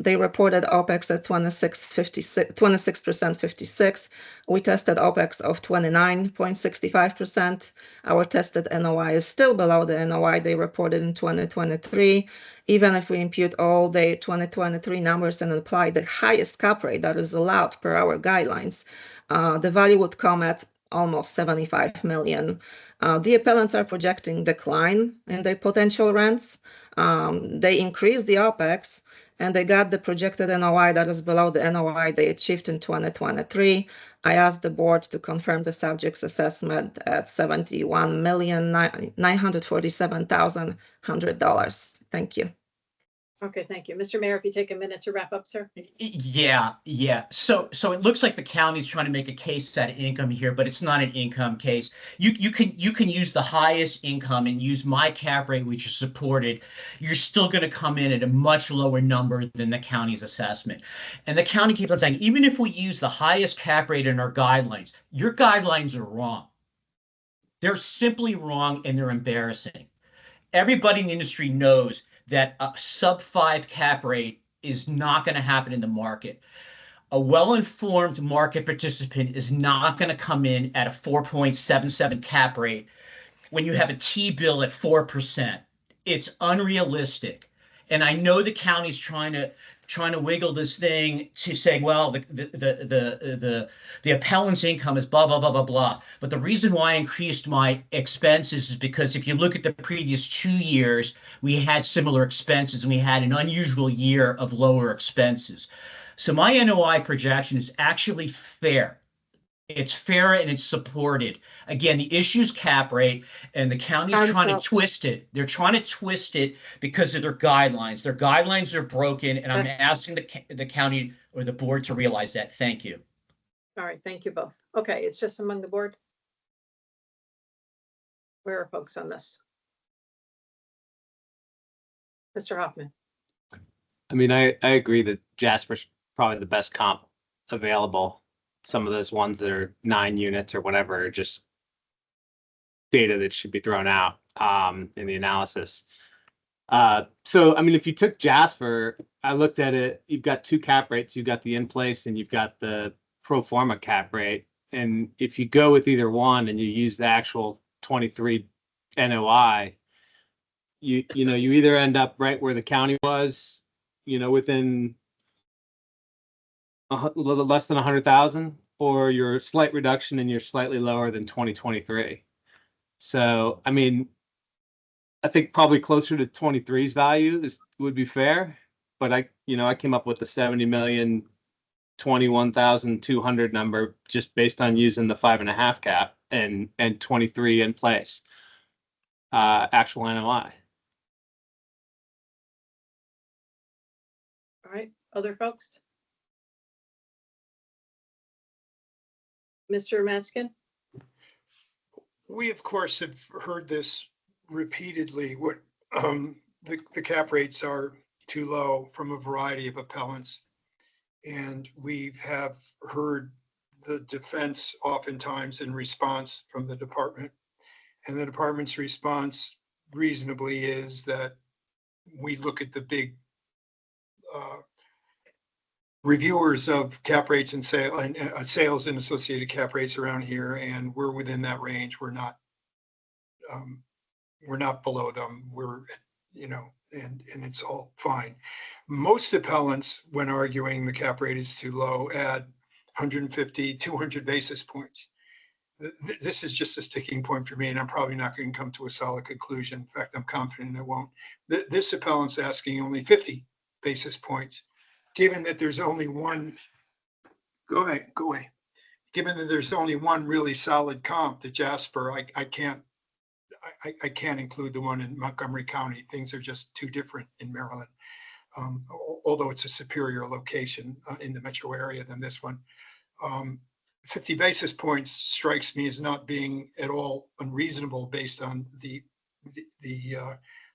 They reported OPEX at 26%, 56. We tested OPEX of 29.65%. Our tested NOI is still below the NOI they reported in 2023. Even if we impute all the 2023 numbers and apply the highest cap rate that is allowed per our guidelines, the value would come at almost 75 million. The appellants are projecting decline in their potential rents. They increased the OPEX and they got the projected NOI that is below the NOI they achieved in 2023. I asked the board to confirm the subject's assessment at $71,947,100. Thank you. Okay, thank you. Mr. Mayor, if you take a minute to wrap up, sir. Yeah. So it looks like the county's trying to make a case out of income here, but it's not an income case. You can use the highest income and use my cap rate, which is supported. You're still going to come in at a much lower number than the county's assessment. And the county keeps on saying, even if we use the highest cap rate in our guidelines, your guidelines are wrong. They're simply wrong and they're embarrassing. Everybody in the industry knows that a sub 5 cap rate is not going to happen in the market. A well-informed market participant is not going to come in at a 4.77 cap rate when you have a T-bill at 4%. It's unrealistic. And I know the county's trying to wiggle this thing to say, well, the appellant's income is blah, blah, blah, blah, blah. But the reason why I increased my expenses is because if you look at the previous 2 years, we had similar expenses and we had an unusual year of lower expenses. So my NOI projection is actually fair. It's fair and it's supported. Again, the issue is cap rate, and the county's trying to twist it. They're trying to twist it because of their guidelines. Their guidelines are broken, and I'm asking the county or the board to realize that. Thank you. All right, thank you both. Okay, it's just among the board. Where are folks on this? Mr. Hoffman. I mean, I agree that Jasper's probably the best comp available. Some of those ones that are 9 units or whatever are just data that should be thrown out in the analysis. So, I mean, if you took Jasper, I looked at it, you've got 2 cap rates, you've got the in place and you've got the pro forma cap rate. And if you go with either one and you use the actual 23 NOI, you either end up right where the county was, within a little less than 100,000, or your slight reduction and you're slightly lower than 2023. So, I mean, I think probably closer to 23's value would be fair, but I came up with the 70,021,200 number just based on using the 5.5 cap and 23 in place, actual NOI. All right, other folks? Mr. Matskin? We, of course, have heard this repeatedly, what the cap rates are too low from a variety of appellants. And we have heard the defense oftentimes in response from the department. And the department's response reasonably is that we look at the big reviewers of cap rates and sales and associated cap rates around here, and we're within that range. We're not below them. We're, and it's all fine. Most appellants, when arguing the cap rate is too low, add 150, 200 basis points. This is just a sticking point for me, and I'm probably not going to come to a solid conclusion. In fact, I'm confident I won't. This appellant's asking only 50 basis points, given that there's only one. Go away. Given that there's only one really solid comp, the Jasper, I can't include the one in Montgomery County. Things are just too different in Maryland, although it's a superior location in the metro area than this one. 50 basis points strikes me as not being at all unreasonable based on the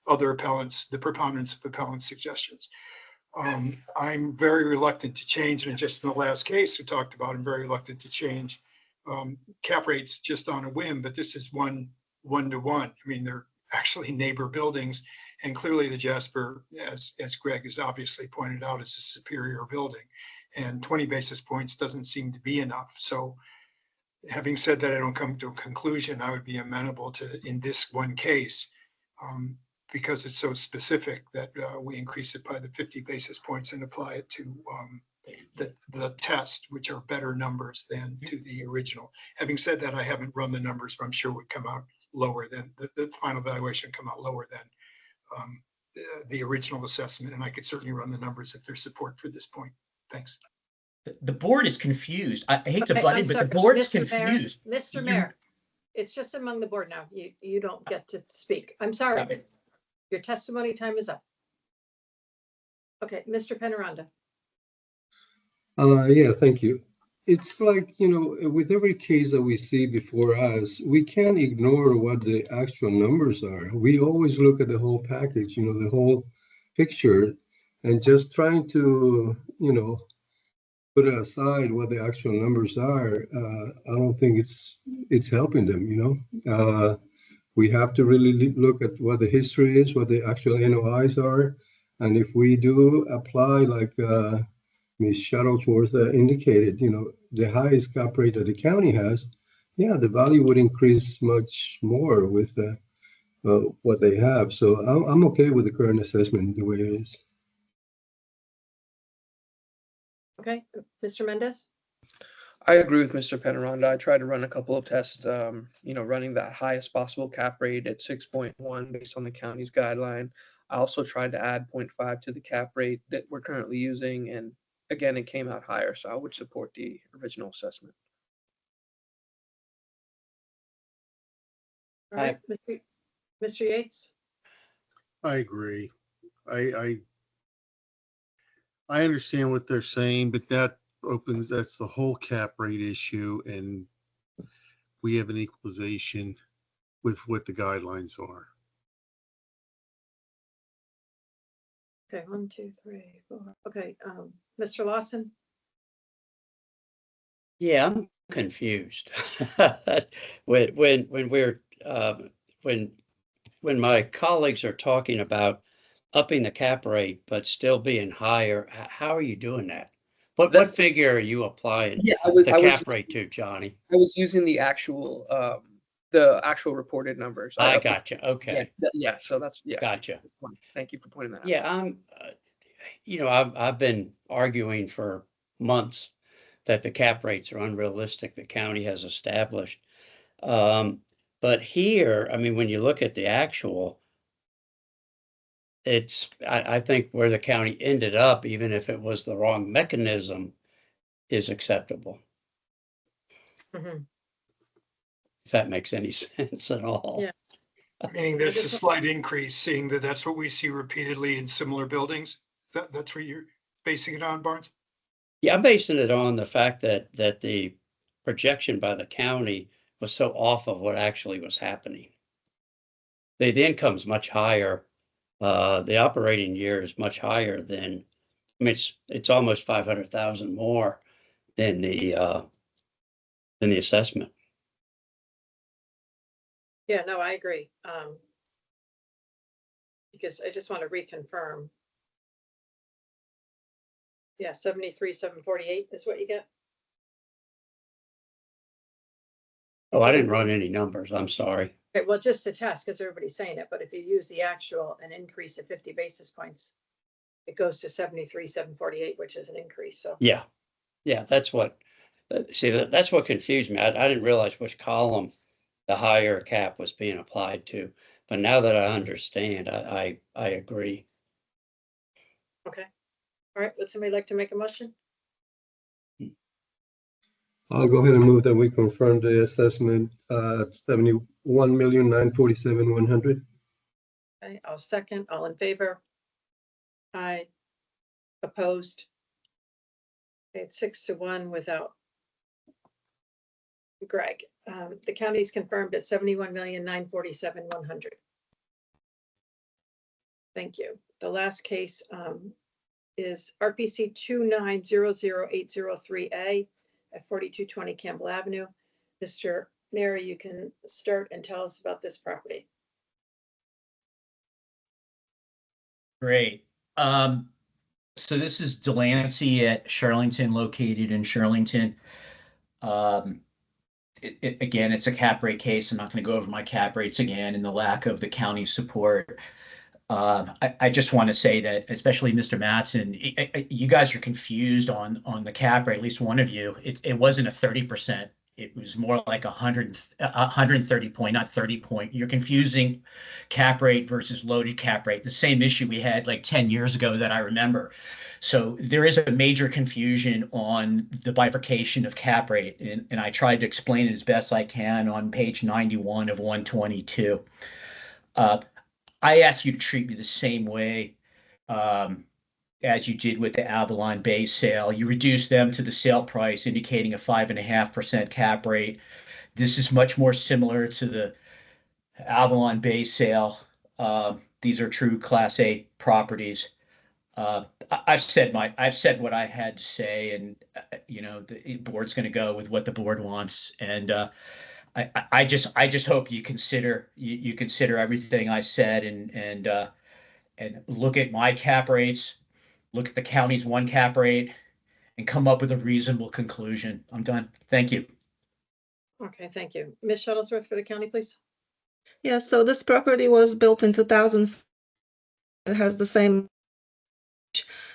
other appellants, the preponderance of appellants' suggestions. I'm very reluctant to change, and just in the last case we talked about, I'm very reluctant to change cap rates just on a whim, but this is one to one. I mean, they're actually neighbor buildings, and clearly the Jasper, as Greg has obviously pointed out, is a superior building, and 20 basis points doesn't seem to be enough. So having said that, I don't come to a conclusion. I would be amenable to, in this one case, because it's so specific, that we increase it by the 50 basis points and apply it to the test, which are better numbers than to the original. Having said that, I haven't run the numbers, but I'm sure it would come out lower than the final valuation, come out lower than the original assessment. And I could certainly run the numbers if there's support for this point. Thanks. The board is confused. I hate to Okay, butt I'm in, but sorry, the board is Mr. Mayor, confused. Mr. You- Mayor, it's just among the board now. You don't get to speak. I'm sorry. Your testimony time is up. Okay, Mr. Penaranda. Yeah, thank you. It's like, with every case that we see before us, we can't ignore what the actual numbers are. We always look at the whole package, the whole picture, and just trying to, put aside what the actual numbers are. I don't think it's helping them, we have to really look at what the history is, what the actual NOIs are. And if we do apply, like Ms. Shuttlesworth indicated, the highest cap rate that the county has, yeah, the value would increase much more with what they have. So I'm okay with the current assessment the way it is. Okay, Mr. Mendez. I agree with Mr. Penaranda. I tried to run a couple of tests, running that highest possible cap rate at 6.1 based on the county's guideline. I also tried to add 0.5 to the cap rate that we're currently using, and again, it came out higher, so I would support the original assessment. All right, Mr. Yates. I agree. I understand what they're saying, but that's the whole cap rate issue, and we have an equalization with what the guidelines are. Okay, 1, 2, 3, 4. Okay, Mr. Lawson. Yeah, I'm confused. when my colleagues are talking about upping the cap rate but still being higher, how are you doing that? What figure are you applying the cap rate to, Johnny? I was using the actual reported numbers. I gotcha. Okay. Yeah. So that's Gotcha. Thank you for pointing that out. Yeah, I've been arguing for months that the cap rates are unrealistic, the county has established. But here, I mean, when you look at the actual, I think where the county ended up, even if it was the wrong mechanism, is acceptable. Mm-hmm. If that makes any sense at all. Yeah. Meaning there's a slight increase, seeing that that's what we see repeatedly in similar buildings. That's what you're basing it on, Barnes? Yeah, I'm basing it on the fact that the projection by the county was so off of what actually was happening. The income's much higher. The operating year is much higher than, I mean, it's almost 500,000 more than the assessment. Yeah, no, I agree. Because I just want to reconfirm. Yeah, 73,748 is what you get. Oh, I didn't run any numbers. I'm sorry. Okay, well, just to test, because everybody's saying it, but if you use the actual, an increase of 50 basis points, it goes to 73,748, which is an increase, so. Yeah, that's what, see, that's what confused me. I didn't realize which column the higher cap was being applied to. But now that I understand, I agree. Okay. All right, would somebody like to make a motion? I'll go ahead and move that we confirm the assessment, 71,947,100. Okay, I'll second. All in favor? Aye. Opposed? Okay, it's 6-1 without Greg. The county's confirmed at 71,947,100. Thank you. The last case is RPC 2900803A at 4220 Campbell Avenue. Mr. Mary, you can start and tell us about this property. Great. So this is Delancey at Shirlington, located in Shirlington. Again, it's a cap rate case. I'm not going to go over my cap rates again and the lack of the county support. I just want to say that, especially Mr. Mattson, you guys are confused on the cap rate, at least one of you. It wasn't a 30%. It was more like 130 point, not 30 point. You're confusing cap rate versus loaded cap rate. The same issue we had like 10 years ago that I remember. So there is a major confusion on the bifurcation of cap rate. And I tried to explain it as best I can on page 91 of 122. I ask you to treat me the same way as you did with the Avalon Bay sale. You reduce them to the sale price, indicating a 5.5% cap rate. This is much more similar to the Avalon Bay sale. These are true Class A properties. I've said what I had to say, and the board's going to go with what the board wants. And I just hope you consider everything I said and look at my cap rates, look at the county's one cap rate, and come up with a reasonable conclusion. I'm done. Thank you. Okay, thank you. Ms. Shuttlesworth for the county, please. Yeah, so this property was built in 2000. It has the same.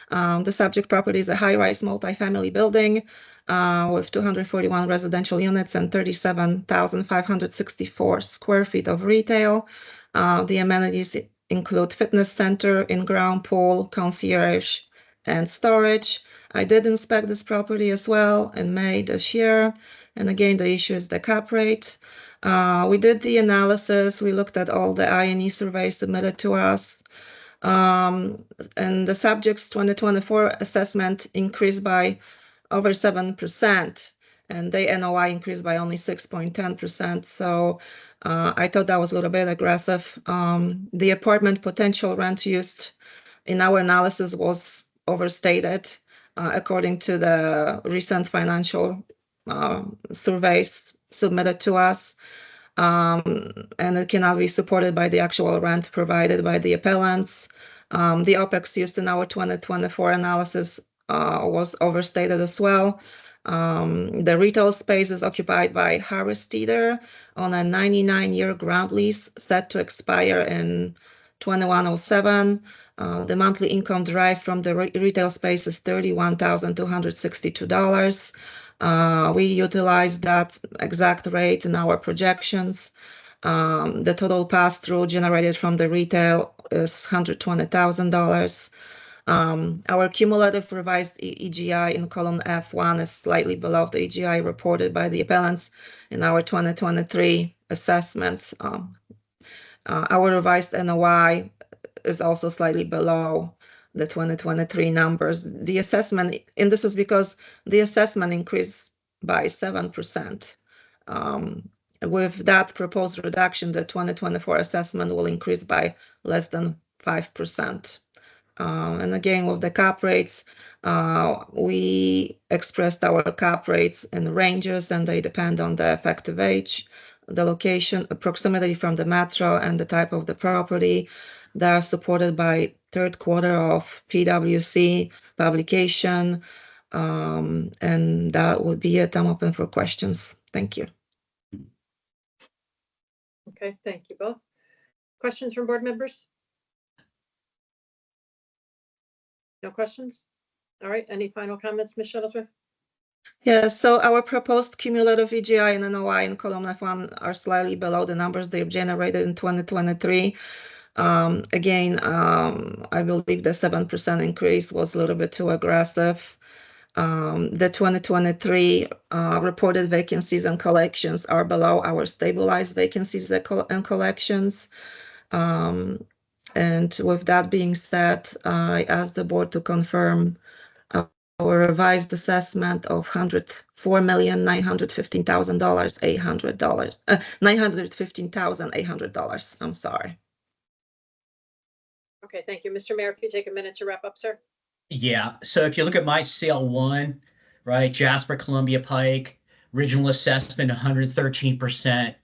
The subject property is a high-rise multifamily building with 241 residential units and 37,564 square feet of retail. The amenities include fitness center, in-ground pool, concierge, and storage. I did inspect this property as well in May this year. And again, the issue is the cap rate. We did the analysis. We looked at all the I&E surveys submitted to us. And the subject's 2024 assessment increased by over 7%, and the NOI increased by only 6.10%. So I thought that was a little bit aggressive. The apartment potential rent used in our analysis was overstated, according to the recent financial surveys submitted to us. And it cannot be supported by the actual rent provided by the appellants. The OPEX used in our 2024 analysis was overstated as well. The retail space is occupied by Harris Teeter on a 99-year ground lease set to expire in 2107. The monthly income derived from the retail space is $31,262. We utilized that exact rate in our projections. The total pass-through generated from the retail is $120,000. Our cumulative revised EGI in column F1 is slightly below the EGI reported by the appellants in our 2023 assessment. Our revised NOI is also slightly below the 2023 numbers. The assessment, and this is because the assessment increased by 7%. With that proposed reduction, the 2024 assessment will increase by less than 5%. And again, with the cap rates, we expressed our cap rates in ranges, and they depend on the effective age, the location, proximity from the metro, and the type of the property. that are supported by third quarter of PwC publication. And that would be it. I'm open for questions. Thank you. Okay, thank you both. Questions from board members? No questions? All right, any final comments, Ms. Shuttlesworth? Yeah, so our proposed cumulative EGI and NOI in column F1 are slightly below the numbers they've generated in 2023. Again, I believe the 7% increase was a little bit too aggressive. The 2023 reported vacancies and collections are below our stabilized vacancies and collections. And with that being said, I ask the board to confirm our revised assessment of $104,915,800, $915,800. I'm sorry. Okay, thank you. Mr. Mayor, if you take a minute to wrap up, sir. Yeah, so if you look at my sale one, right, Jasper Columbia Pike, original assessment 113%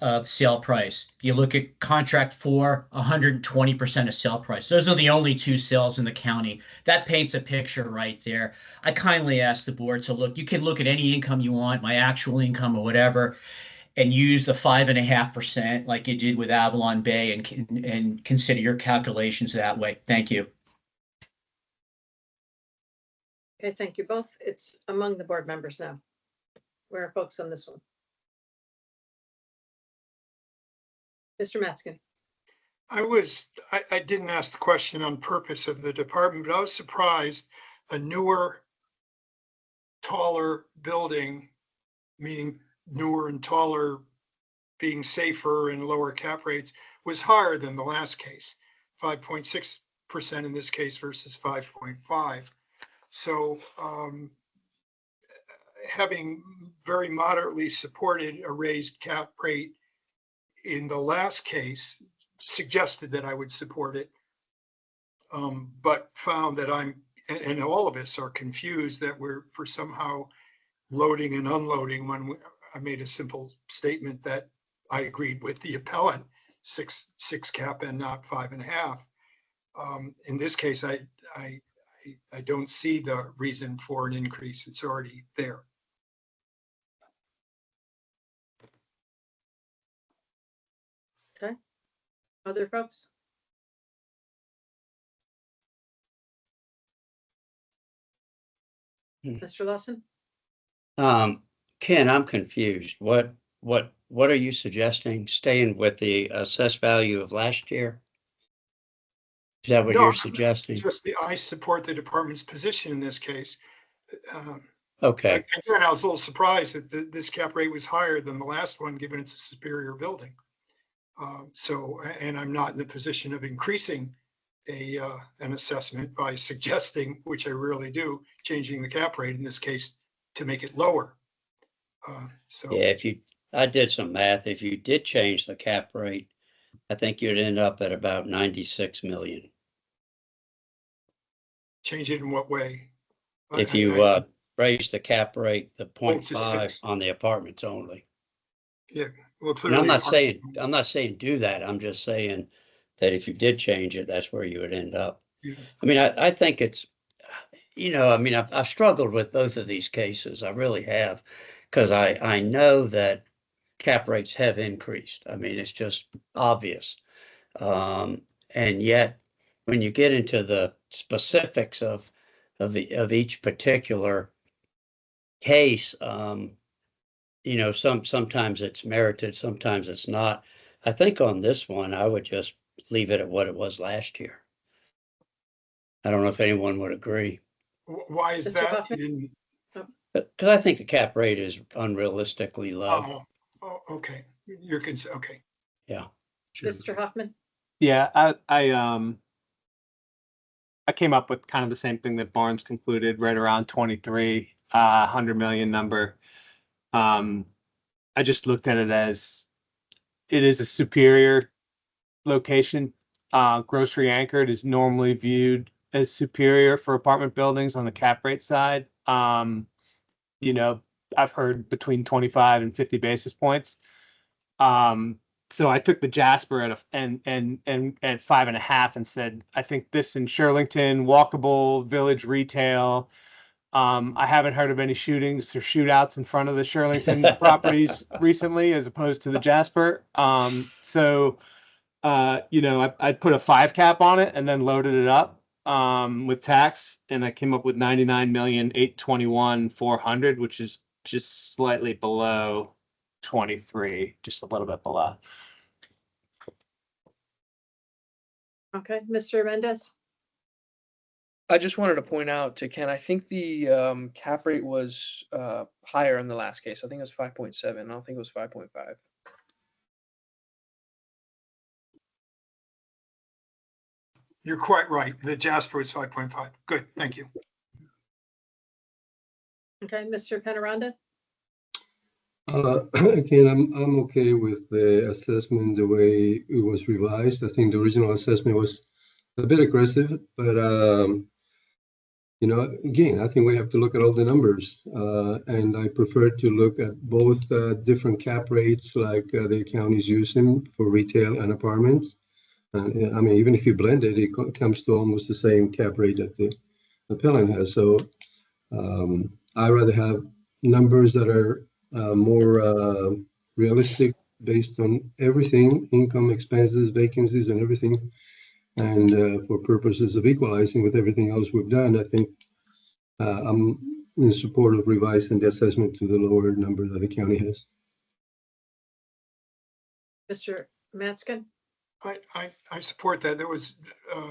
of sale price. If you look at contract 4, 120% of sale price. Those are the only two sales in the county. That paints a picture right there. I kindly ask the board to look. You can look at any income you want, my actual income or whatever, and use the 5.5% like you did with Avalon Bay and consider your calculations that way. Thank you. Okay, thank you both. It's among the board members now. Where are folks on this one? Mr. Matzkin. I didn't ask the question on purpose of the department, but I was surprised a newer, taller building, meaning newer and taller being safer and lower cap rates, was higher than the last case, 5.6% in this case versus 5.5. So having very moderately supported a raised cap rate in the last case suggested that I would support it, but found that and all of us are confused that we're for somehow loading and unloading when I made a simple statement that I agreed with the appellant, six cap and not 5.5. In this case, I don't see the reason for an increase. It's already there. Okay. Other folks? Mr. Lawson? Ken, I'm confused. What are you suggesting? Staying with the assessed value of last year? Is that what No, you're suggesting? I support the department's position in this case. Okay. Again, I was a little surprised that this cap rate was higher than the last one, given it's a superior building. And I'm not in the position of increasing an assessment by suggesting, which I rarely do, changing the cap rate in this case to make it lower. Yeah, I did some math. If you did change the cap rate, I think you'd end up at about 96 million. Change it in what way? If you raise the cap rate, the 0.5 on the apartments only. Yeah, well, and I'm not saying do that. I'm just saying that if you did change it, that's where you would end up. Yeah. I mean, I think it's, I've struggled with both of these cases. I really have, because I know that cap rates have increased. I mean, it's just obvious. And yet, when you get into the specifics of each particular case, sometimes it's merited, sometimes it's not. I think on this one, I would just leave it at what it was last year. I don't know if anyone would agree. Why is that? Because I think the cap rate is unrealistically low. Oh, okay. You're concerned. Okay. Yeah. Mr. Hoffman? Yeah, I came up with kind of the same thing that Barnes concluded, right around 23, 100 million number. I just looked at it as it is a superior location. Grocery anchored is normally viewed as superior for apartment buildings on the cap rate side. I've heard between 25 and 50 basis points. so I took the Jasper at and at 5.5 and said, I think this in Shirlington, walkable village retail. I haven't heard of any shootings or shootouts in front of the Shirlington properties recently, as opposed to the Jasper. So I put a 5 cap on it and then loaded it up with tax, and I came up with 99,821,400, which is just slightly below 23, just a little bit below. Okay, Mr. Mendez? I just wanted to point out to Ken, I think the cap rate was higher in the last case. I think it was 5.7. I don't think it was 5.5. You're quite right. The Jasper is 5.5. Good, thank you. Okay, Mr. Penaranda? Again, I'm okay with the assessment the way it was revised. I think the original assessment was a bit aggressive, but again, I think we have to look at all the numbers, and I prefer to look at both different cap rates like the county's using for retail and apartments. And I mean, even if you blend it, it comes to almost the same cap rate that the appellant has. So I rather have numbers that are more realistic based on everything, income, expenses, vacancies, and everything. And for purposes of equalizing with everything else we've done, I think I'm in support of revising the assessment to the lower number that the county has. Mr. Matskin? I support that. There was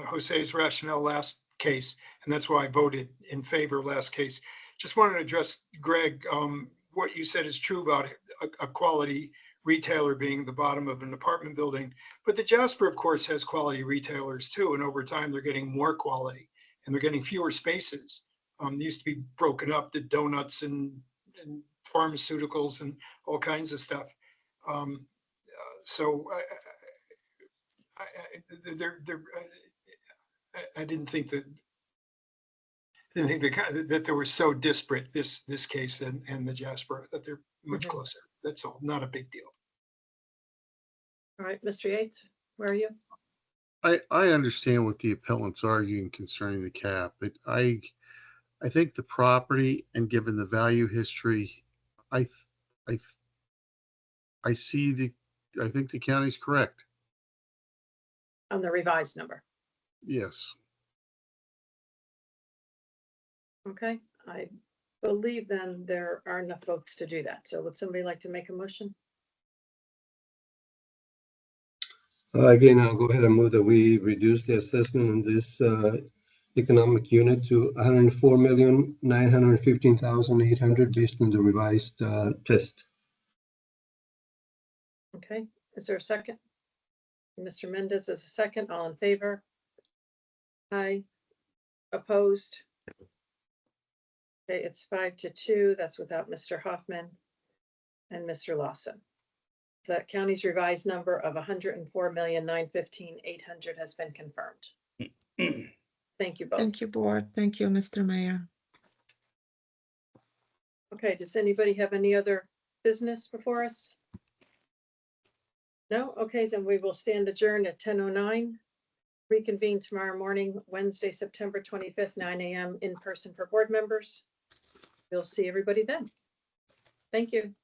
Jose's rationale last case, and that's why I voted in favor last case. Just wanted to address, Greg, what you said is true about a quality retailer being the bottom of an apartment building. But the Jasper, of course, has quality retailers too, and over time they're getting more quality and they're getting fewer spaces. They used to be broken up to donuts and pharmaceuticals and all kinds of stuff. So I didn't think that they were so disparate, this case and the Jasper, that they're much closer. That's all, not a big deal. All right, Mr. Yates, where are you? I understand what the appellant's arguing concerning the cap, but I think the property, and given the value history, I think the county's correct. On the revised number. Yes. Okay, I believe then there are enough votes to do that. So would somebody like to make a motion? Again, I'll go ahead and move that we reduce the assessment on this economic unit to 104,915,800 based on the revised test. Okay, is there a second? Mr. Mendez is a second. All in favor? Aye. Opposed? Okay, it's 5-2. That's without Mr. Hoffman and Mr. Lawson. The county's revised number of 104,915,800 has been confirmed. Thank you both. Thank you, board. Thank you, Mr. Mayor. Okay, does anybody have any other business before us? No? Okay, then we will stand adjourned at 10:09. Reconvene tomorrow morning, Wednesday, September 25th, 9 a.m. in person for board members. We'll see everybody then. Thank you.